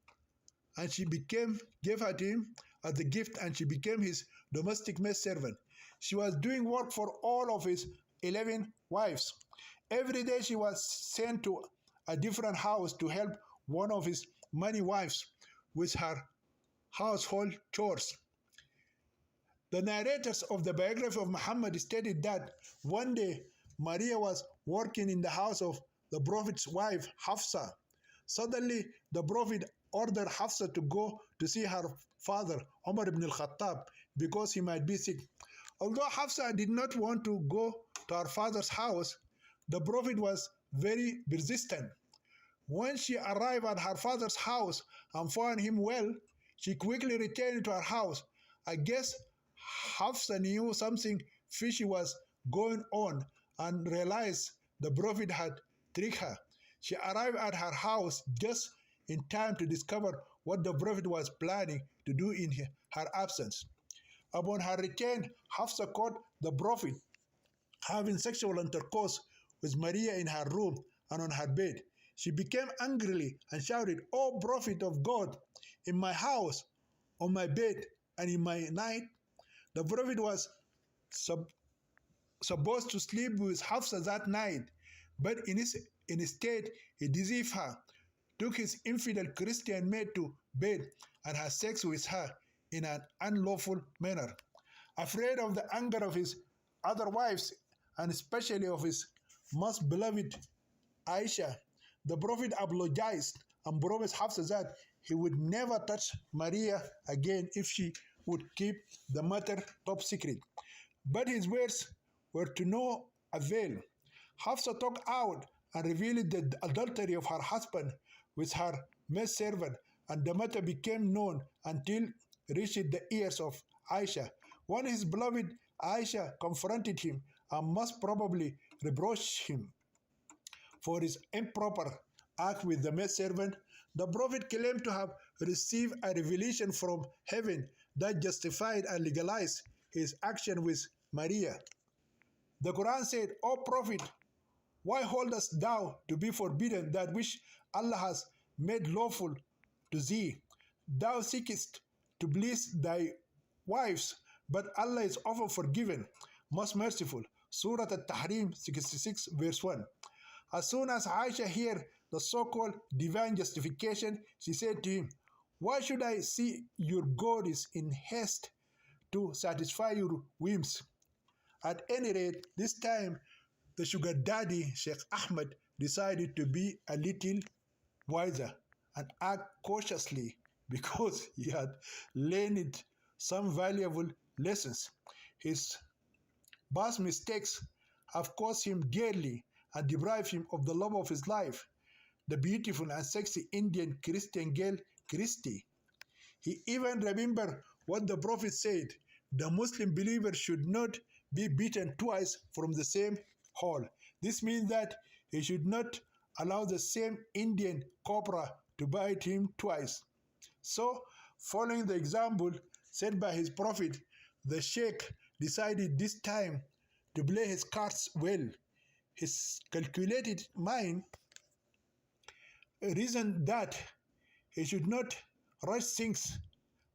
and she gave her to him as a gift, and she became his domestic maid servant. She was doing work for all of his 11 wives. Every day she was sent to a different house to help one of his many wives with her household chores. The narrators of the biography of Muhammad stated that one day Maria was working in the house of the Prophet's wife, Hafsa. Suddenly, the Prophet ordered Hafsa to go to see her father, Umar ibn al-Khattab, because he might be sick. Although Hafsa did not want to go to her father's house, the Prophet was very persistent. When she arrived at her father's house and found him well, she quickly returned to her house. I guess Hafsa knew something fishy was going on and realized the Prophet had tricked her. She arrived at her house just in time to discover what the Prophet was planning to do in her absence. Upon her return, Hafsa caught the Prophet having sexual intercourse with Maria in her room and on her bed. She became angry and shouted, "O Prophet of God, in my house, on my bed, and in my night." The Prophet was supposed to sleep with Hafsa that night, but instead he deceived her, took his infidel Christian maid to bed, and had sex with her in an unlawful manner. Afraid of the anger of his other wives, and especially of his most beloved Aisha, the Prophet apologized and promised Hafsa that he would never touch Maria again if she would keep the matter top secret. But his words were to no avail. Hafsa talked out and revealed the adultery of her husband with her maidservant, and the matter became known until it reached the ears of Aisha. When his beloved Aisha confronted him and most probably reproached him for his improper act with the maidservant, the Prophet claimed to have received a revelation from heaven that justified and legalized his action with Maria. The Quran said, "O Prophet, why holdest thou to be forbidden that which Allah has made lawful to thee? Thou seekest to please thy wives, but Allah is often forgiving, most merciful." Surah At-Tahrim 66 verse 1. As soon as Aisha heard the so-called divine justification, she said to him, "Why should I see your God is in haste to satisfy your whims?" At any rate, this time the sugar daddy, Sheikh Ahmed, decided to be a little wiser and act cautiously because he had learned some valuable lessons. His past mistakes have cost him dearly and deprived him of the love of his life, the beautiful and sexy Indian Christian girl, Christy. He even remembered what the Prophet said: the Muslim believer should not be beaten twice from the same hole. This means that he should not allow the same Indian cobra to bite him twice. So, following the example set by his Prophet, the Sheikh decided this time to play his cards well. His calculated mind reasoned that he should not rush things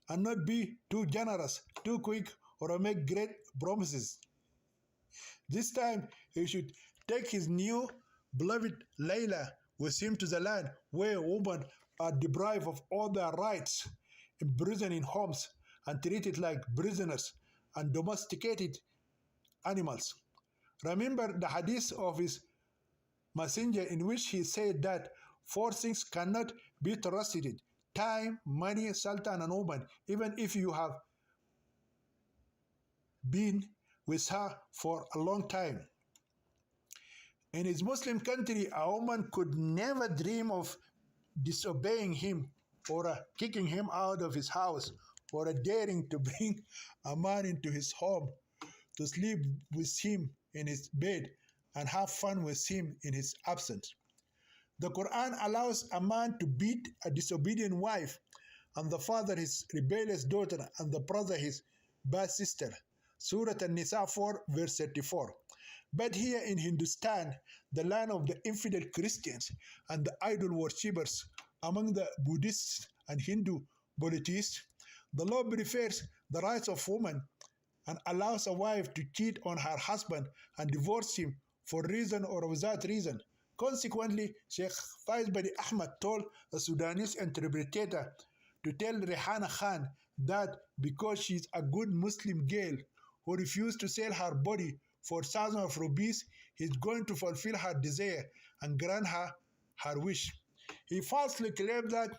and not be too generous, too quick, or make great promises. This time he should take his new beloved Layla with him to the land where women are deprived of all their rights, imprisoned in homes, and treated like prisoners and domesticated animals. Remember the hadith of his messenger in which he said that four things cannot be trusted: time, money, sultan, and woman, even if you have been with her for a long time. In his Muslim country, a woman could never dream of disobeying him or kicking him out of his house or daring to bring a man into his home to sleep with him in his bed and have fun with him in his absence. The Quran allows a man to beat a disobedient wife, and the father his rebellious daughter, and the brother his bad sister. Surah An-Nisa 4 verse 34. But here in Hindustan, the land of the infidel Christians and the idol worshippers, among the Buddhists and Hindu polytheists. The law prefers the rights of women and allows a wife to cheat on her husband and divorce him for reason or without reason. Consequently, Sheikh Faiz Badi Ahmad told a Sudanese interpreter to tell Rehana Khan that because she is a good Muslim girl who refused to sell her body for thousands of rupees, he is going to fulfill her desire and grant her her wish. He falsely claimed that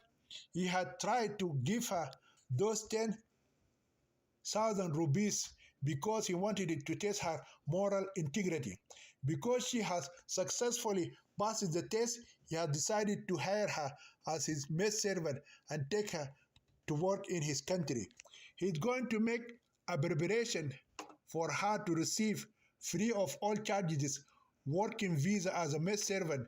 he had tried to give her those 10,000 rupees because he wanted it to test her moral integrity. Because she has successfully passed the test, he has decided to hire her as his maidservant and take her to work in his country. He is going to make a preparation for her to receive, free of all charges, working visa as a maidservant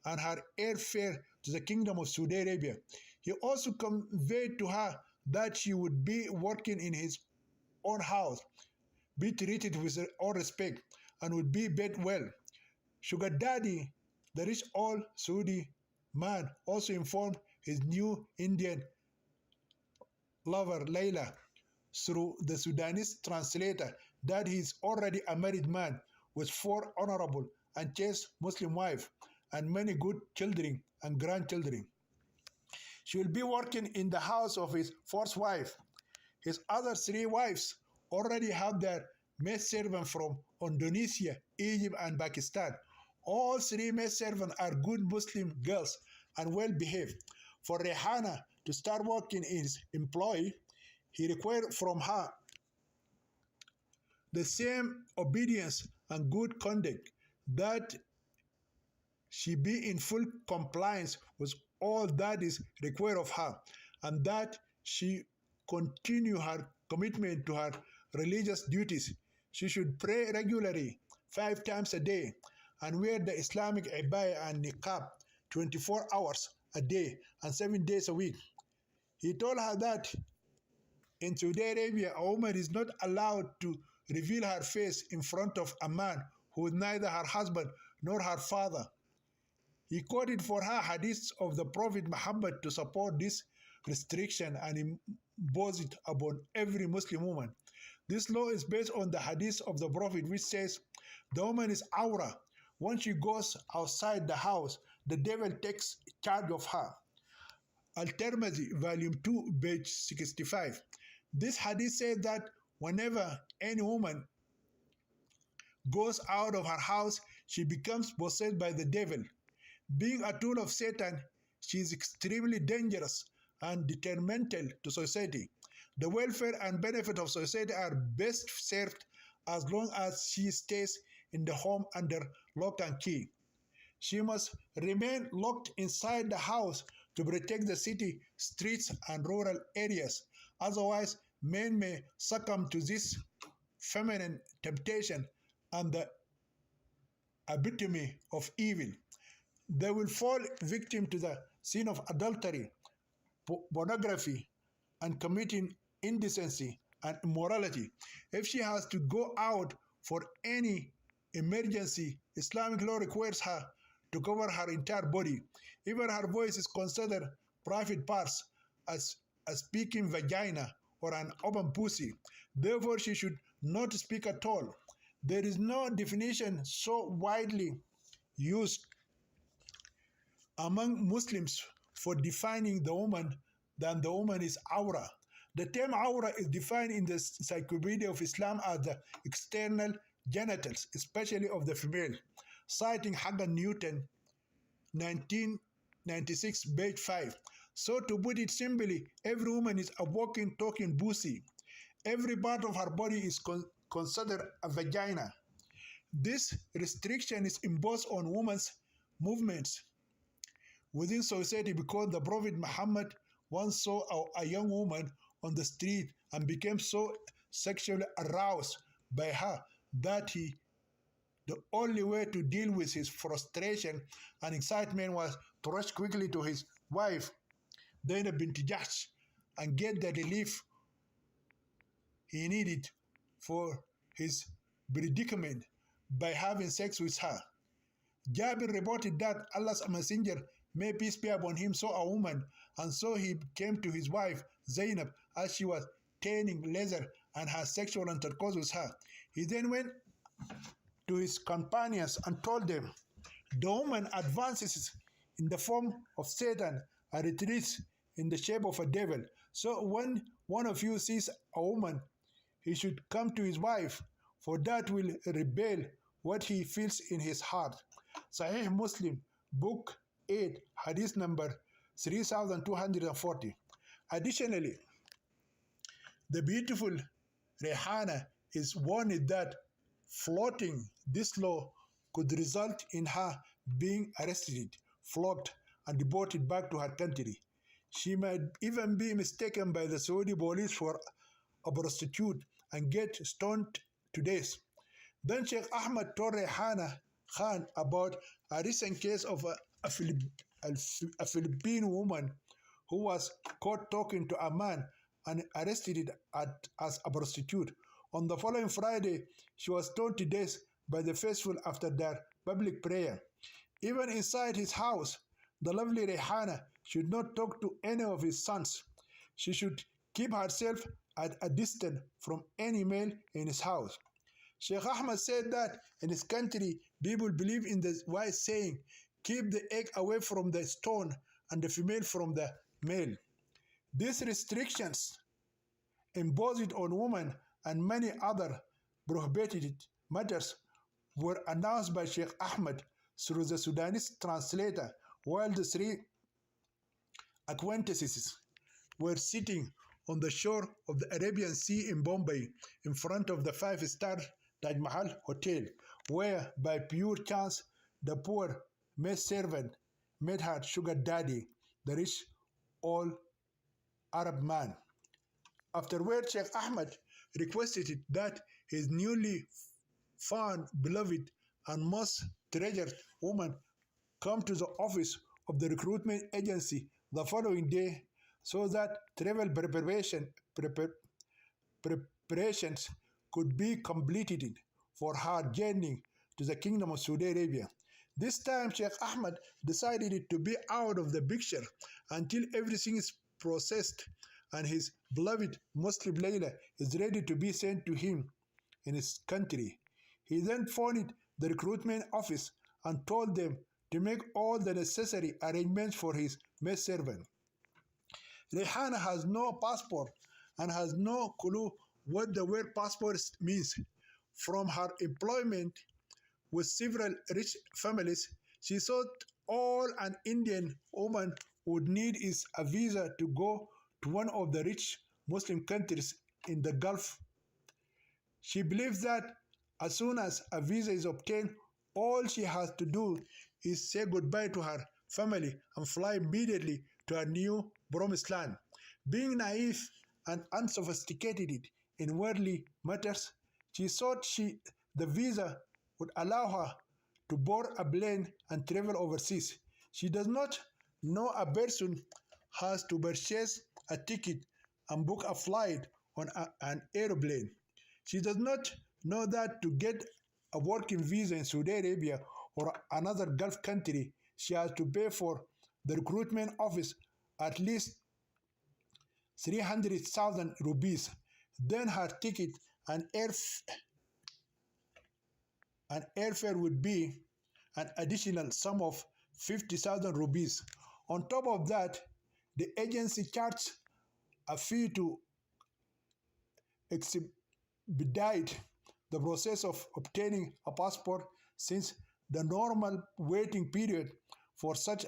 and her airfare to the Kingdom of Saudi Arabia. He also conveyed to her that she would be working in his own house, be treated with all respect, and would be paid well. Sugar Daddy, the rich old Saudi man, also informed his new Indian lover Layla through the Sudanese translator that he is already a married man with 4 honorable and chaste Muslim wives and many good children and grandchildren. She will be working in the house of his first wife. His other 3 wives already have their maidservants from Indonesia, Egypt, and Pakistan. All 3 maidservants are good Muslim girls and well behaved. For Rehana to start working in his employ, he required from her the same obedience and good conduct, that she be in full compliance with all that is required of her, and that she continue her commitment to her religious duties. She should pray regularly 5 times a day and wear the Islamic abaya and niqab 24 hours a day and 7 days a week. He told her that in Saudi Arabia, a woman is not allowed to reveal her face in front of a man who is neither her husband nor her father. He quoted for her hadiths of the Prophet Muhammad to support this restriction and impose it upon every Muslim woman. This law is based on the hadith of the Prophet, which says, the woman is aura. Once she goes outside the house, the devil takes charge of her. Al-Tirmidhi, volume 2, page 65. This hadith says that whenever any woman goes out of her house, she becomes possessed by the devil. Being a tool of Satan, she is extremely dangerous and detrimental to society. The welfare and benefit of society are best served as long as she stays in the home under lock and key. She must remain locked inside the house to protect the city, streets, and rural areas. Otherwise, men may succumb to this feminine temptation and the epitome of evil. They will fall victim to the sin of adultery, pornography, and committing indecency and immorality. If she has to go out for any emergency, Islamic law requires her to cover her entire body. Even her voice is considered private parts, as a speaking vagina or an open pussy. Therefore, she should not speak at all. There is no definition so widely used among Muslims for defining the woman than the woman is aura. The term aura is defined in the Encyclopedia of Islam as the external genitals, especially of the female, citing Hagan Newton, 1996, page 5. So to put it simply, every woman is a walking, talking pussy. Every part of her body is considered a vagina. This restriction is imposed on women's movements within society because the Prophet Muhammad once saw a young woman on the street and became so sexually aroused by her that the only way to deal with his frustration and excitement was to rush quickly to his wife, Zainab bint Jahsh, and get the relief he needed for his predicament by having sex with her. Jabir reported that Allah's messenger may peace be upon him, saw a woman, and so he came to his wife Zainab as she was tanning leather and had sexual intercourse with her. He then went to his companions and told them, the woman advances in the form of Satan and retreats in the shape of a devil. So when one of you sees a woman, he should come to his wife, for that will rebel what he feels in his heart. Sahih Muslim, Book 8, Hadith number 3240. Additionally, the beautiful Rehana is warned that flouting this law could result in her being arrested, flogged, and deported back to her country. She might even be mistaken by the Saudi police for a prostitute and get stoned to death. Then Sheikh Ahmad told Rehana Khan about a recent case of a Philippine woman who was caught talking to a man and arrested as a prostitute. On the following Friday, she was stoned to death by the faithful after their public prayer. Even inside his house, the lovely Rehana should not talk to any of his sons. She should keep herself at a distance from any male in his house. Sheikh Ahmad said that in his country, people believe in the wise saying, keep the egg away from the stone and the female from the male. These restrictions imposed on women and many other prohibited matters were announced by Sheikh Ahmad through the Sudanese translator while the three acquaintances were sitting on the shore of the Arabian Sea in Bombay in front of the five-star Taj Mahal Hotel, where by pure chance the poor maid servant met her sugar daddy, the rich old Arab man. Afterward, Sheikh Ahmad requested that his newly found beloved and most treasured woman come to the office of the recruitment agency the following day so that travel preparations could be completed for her journey to the Kingdom of Saudi Arabia. This time, Sheikh Ahmad decided to be out of the picture until everything is processed and his beloved Muslim Layla is ready to be sent to him in his country. He then phoned the recruitment office and told them to make all the necessary arrangements for his maidservant. Rehana has no passport and has no clue what the word passport means. From her employment with several rich families, she thought all an Indian woman would need is a visa to go to one of the rich Muslim countries in the Gulf. She believes that as soon as a visa is obtained, all she has to do is say goodbye to her family and fly immediately to her new promised land. Being naive and unsophisticated in worldly matters, she thought the visa would allow her to board a plane and travel overseas. She does not know a person has to purchase a ticket and book a flight on an aeroplane. She does not know that to get a working visa in Saudi Arabia or another Gulf country, she has to pay for the recruitment office at least 300,000 rupees. Then her ticket and airfare would be an additional sum of 50,000 rupees. On top of that, the agency charged a fee to expedite the process of obtaining a passport, since the normal waiting period for such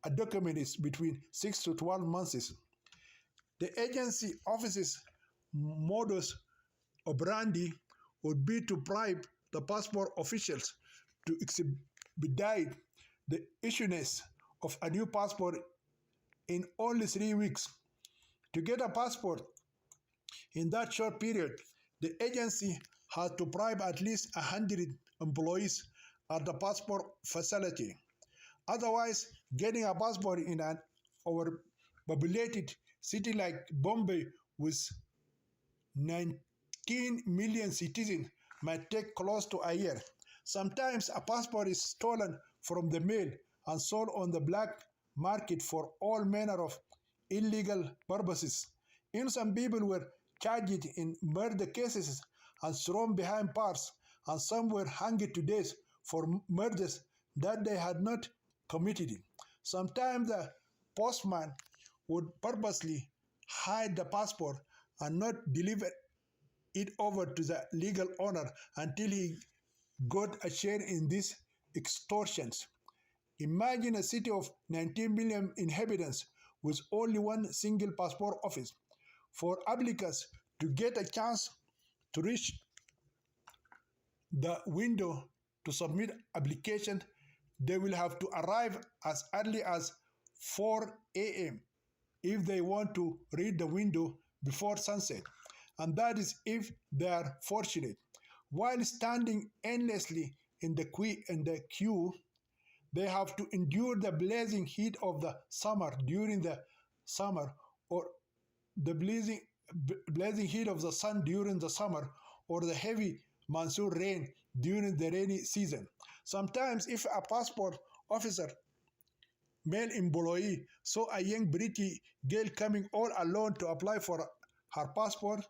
a document is between 6 to 12 months. The agency office's modus operandi would be to bribe the passport officials to expedite the issuance of a new passport in only 3 weeks. To get a passport in that short period, the agency had to bribe at least 100 employees at the passport facility. Otherwise, getting a passport in an overpopulated city like Bombay with 19 million citizens might take close to a year. Sometimes a passport is stolen from the mail and sold on the black market for all manner of illegal purposes. Innocent people were charged in murder cases and thrown behind bars, and some were hanged to death for murders that they had not committed. Sometimes the postman would purposely hide the passport and not deliver it over to the legal owner until he got a share in these extortions. Imagine a city of 19 million inhabitants with only one single passport office. For applicants to get a chance to reach the window to submit application, they will have to arrive as early as 4 a.m. if they want to read the window before sunset, and that is if they are fortunate. While standing endlessly in the queue, they have to endure the blazing heat of the summer during the summer, or the blazing heat of the sun during the summer, or the heavy monsoon rain during the rainy season. Sometimes, if a passport officer, male employee, saw a young British girl coming all alone to apply for her passport,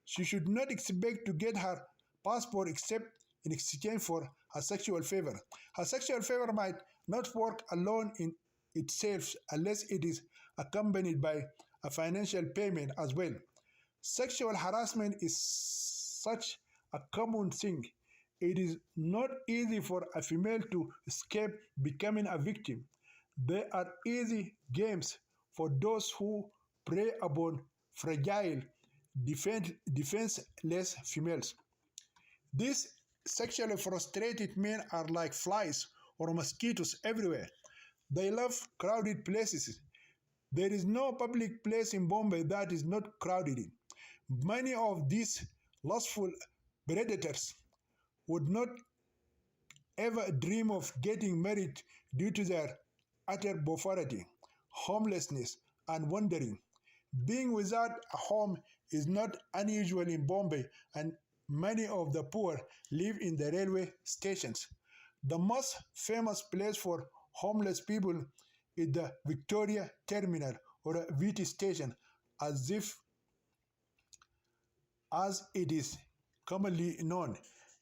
she should not expect to get her passport except in exchange for a sexual favor. A sexual favor might not work alone in itself unless it is accompanied by a financial payment as well. Sexual harassment is such a common thing. It is not easy for a female to escape becoming a victim. There are easy games for those who prey upon fragile, defenseless females. These sexually frustrated men are like flies or mosquitoes everywhere. They love crowded places. There is no public place in Bombay that is not crowded in. Many of these lustful predators would not ever dream of getting married due to their utter poverty, homelessness, and wandering. Being without a home is not unusual in Bombay, and many of the poor live in the railway stations. The most famous place for homeless people is the Victoria Terminal, or a VT station, as if as it is commonly known.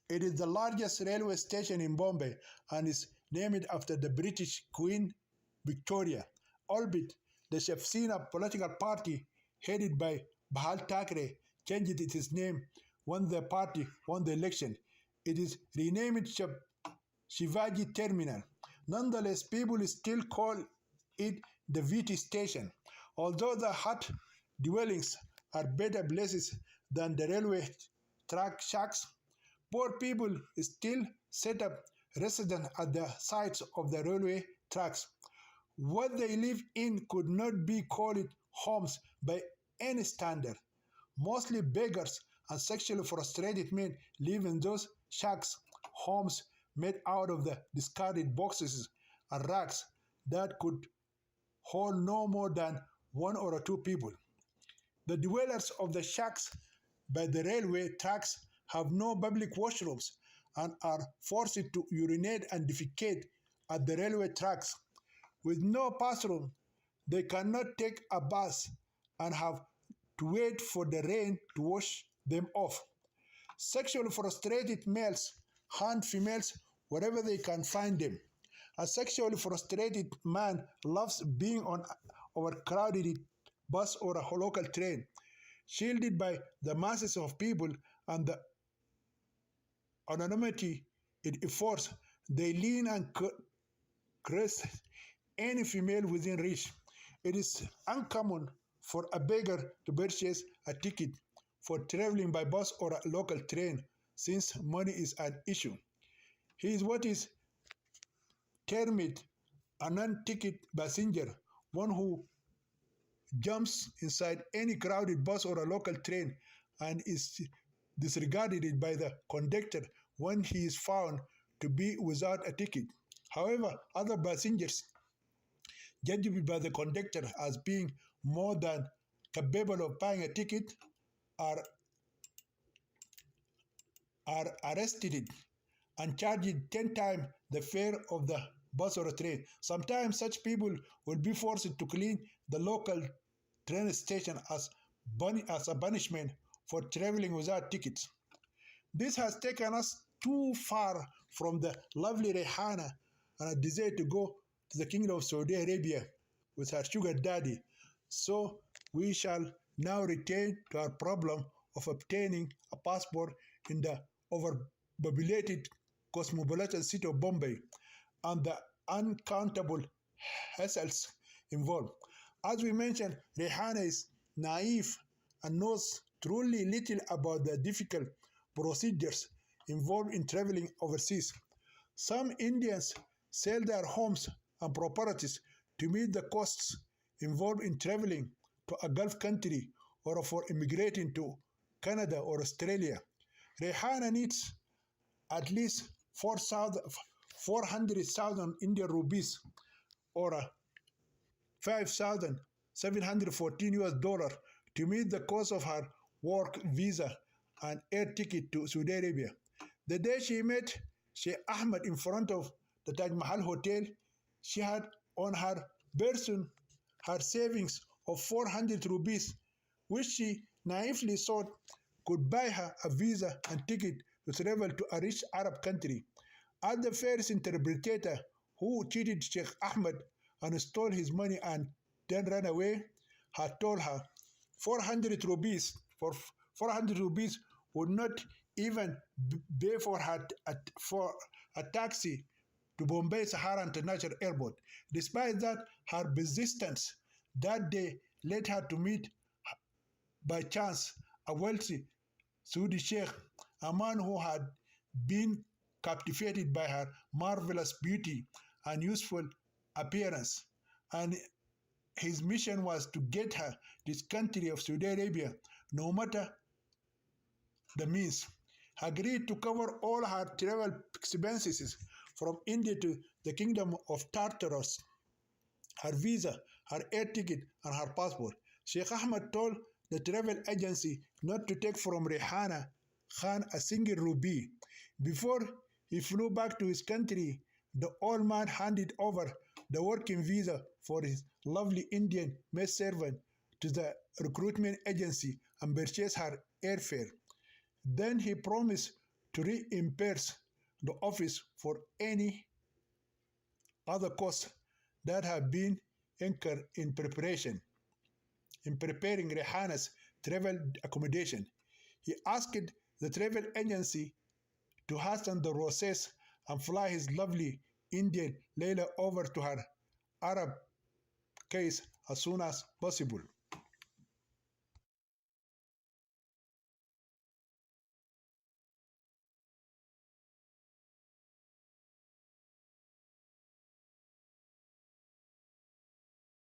It is the largest railway station in Bombay and is named after the British Queen Victoria, albeit the Shiv Sena political party headed by Bhal Thackeray changed its name when the party won the election. It is renamed Shivaji Terminal. Nonetheless, people still call it the VT station. Although the hut dwellings are better places than the railway track shacks, poor people still set up residence at the sides of the railway tracks. What they live in could not be called homes by any standard. Mostly beggars and sexually frustrated men live in those shacks, homes made out of the discarded boxes and racks that could hold no more than one or two people. The dwellers of the shacks by the railway tracks have no public washrooms and are forced to urinate and defecate at the railway tracks. With no bathroom, they cannot take a bath and have to wait for the rain to wash them off. Sexually frustrated males hunt females wherever they can find them. A sexually frustrated man loves being on a overcrowded bus or a local train, shielded by the masses of people and the anonymity it affords. They lean and caress any female within reach. It is uncommon for a beggar to purchase a ticket for traveling by bus or a local train, since money is an issue. He is what is termed a non-ticket passenger, one who jumps inside any crowded bus or a local train and is disregarded by the conductor when he is found to be without a ticket. However, other passengers, judged by the conductor as being more than capable of buying a ticket, are arrested and charged 10 times the fare of the bus or a train. Sometimes such people will be forced to clean the local train station as a punishment for traveling without tickets. This has taken us too far from the lovely Rehana and a desire to go to the Kingdom of Saudi Arabia with her sugar daddy. So we shall now return to our problem of obtaining a passport in the overpopulated cosmopolitan city of Bombay and the uncountable hassles involved. As we mentioned, Rehana is naive and knows truly little about the difficult procedures involved in traveling overseas. Some Indians sell their homes and properties to meet the costs involved in traveling to a Gulf country or for immigrating to Canada or Australia. Rehana needs at least 400,000 Indian rupees or 5,714 US dollars to meet the cost of her work visa and air ticket to Saudi Arabia. The day she met Sheikh Ahmed in front of the Taj Mahal Hotel, she had on her person her savings of 400 rupees, which she naively thought could buy her a visa and ticket to travel to a rich Arab country. As the first interpreter who cheated Sheikh Ahmed and stole his money and then ran away, had told her 400 rupees for 400 rupees would not even pay for a taxi to Bombay Sahara International Airport. Despite that, her persistence that day led her to meet by chance a wealthy Saudi sheikh, a man who had been captivated by her marvelous beauty and useful appearance, and his mission was to get her this country of Saudi Arabia, no matter the means. He agreed to cover all her travel expenses from India to the Kingdom of Tartarus, her visa, her air ticket, and her passport. Sheikh Ahmed told the travel agency not to take from Rehana Khan a single rupee. Before he flew back to his country, the old man handed over the working visa for his lovely Indian maidservant to the recruitment agency and purchased her airfare. Then he promised to reimburse the office for any other costs that have been incurred in preparing Rehana's travel accommodation. He asked the travel agency to hasten the process and fly his lovely Indian Layla over to her Arab case as soon as possible.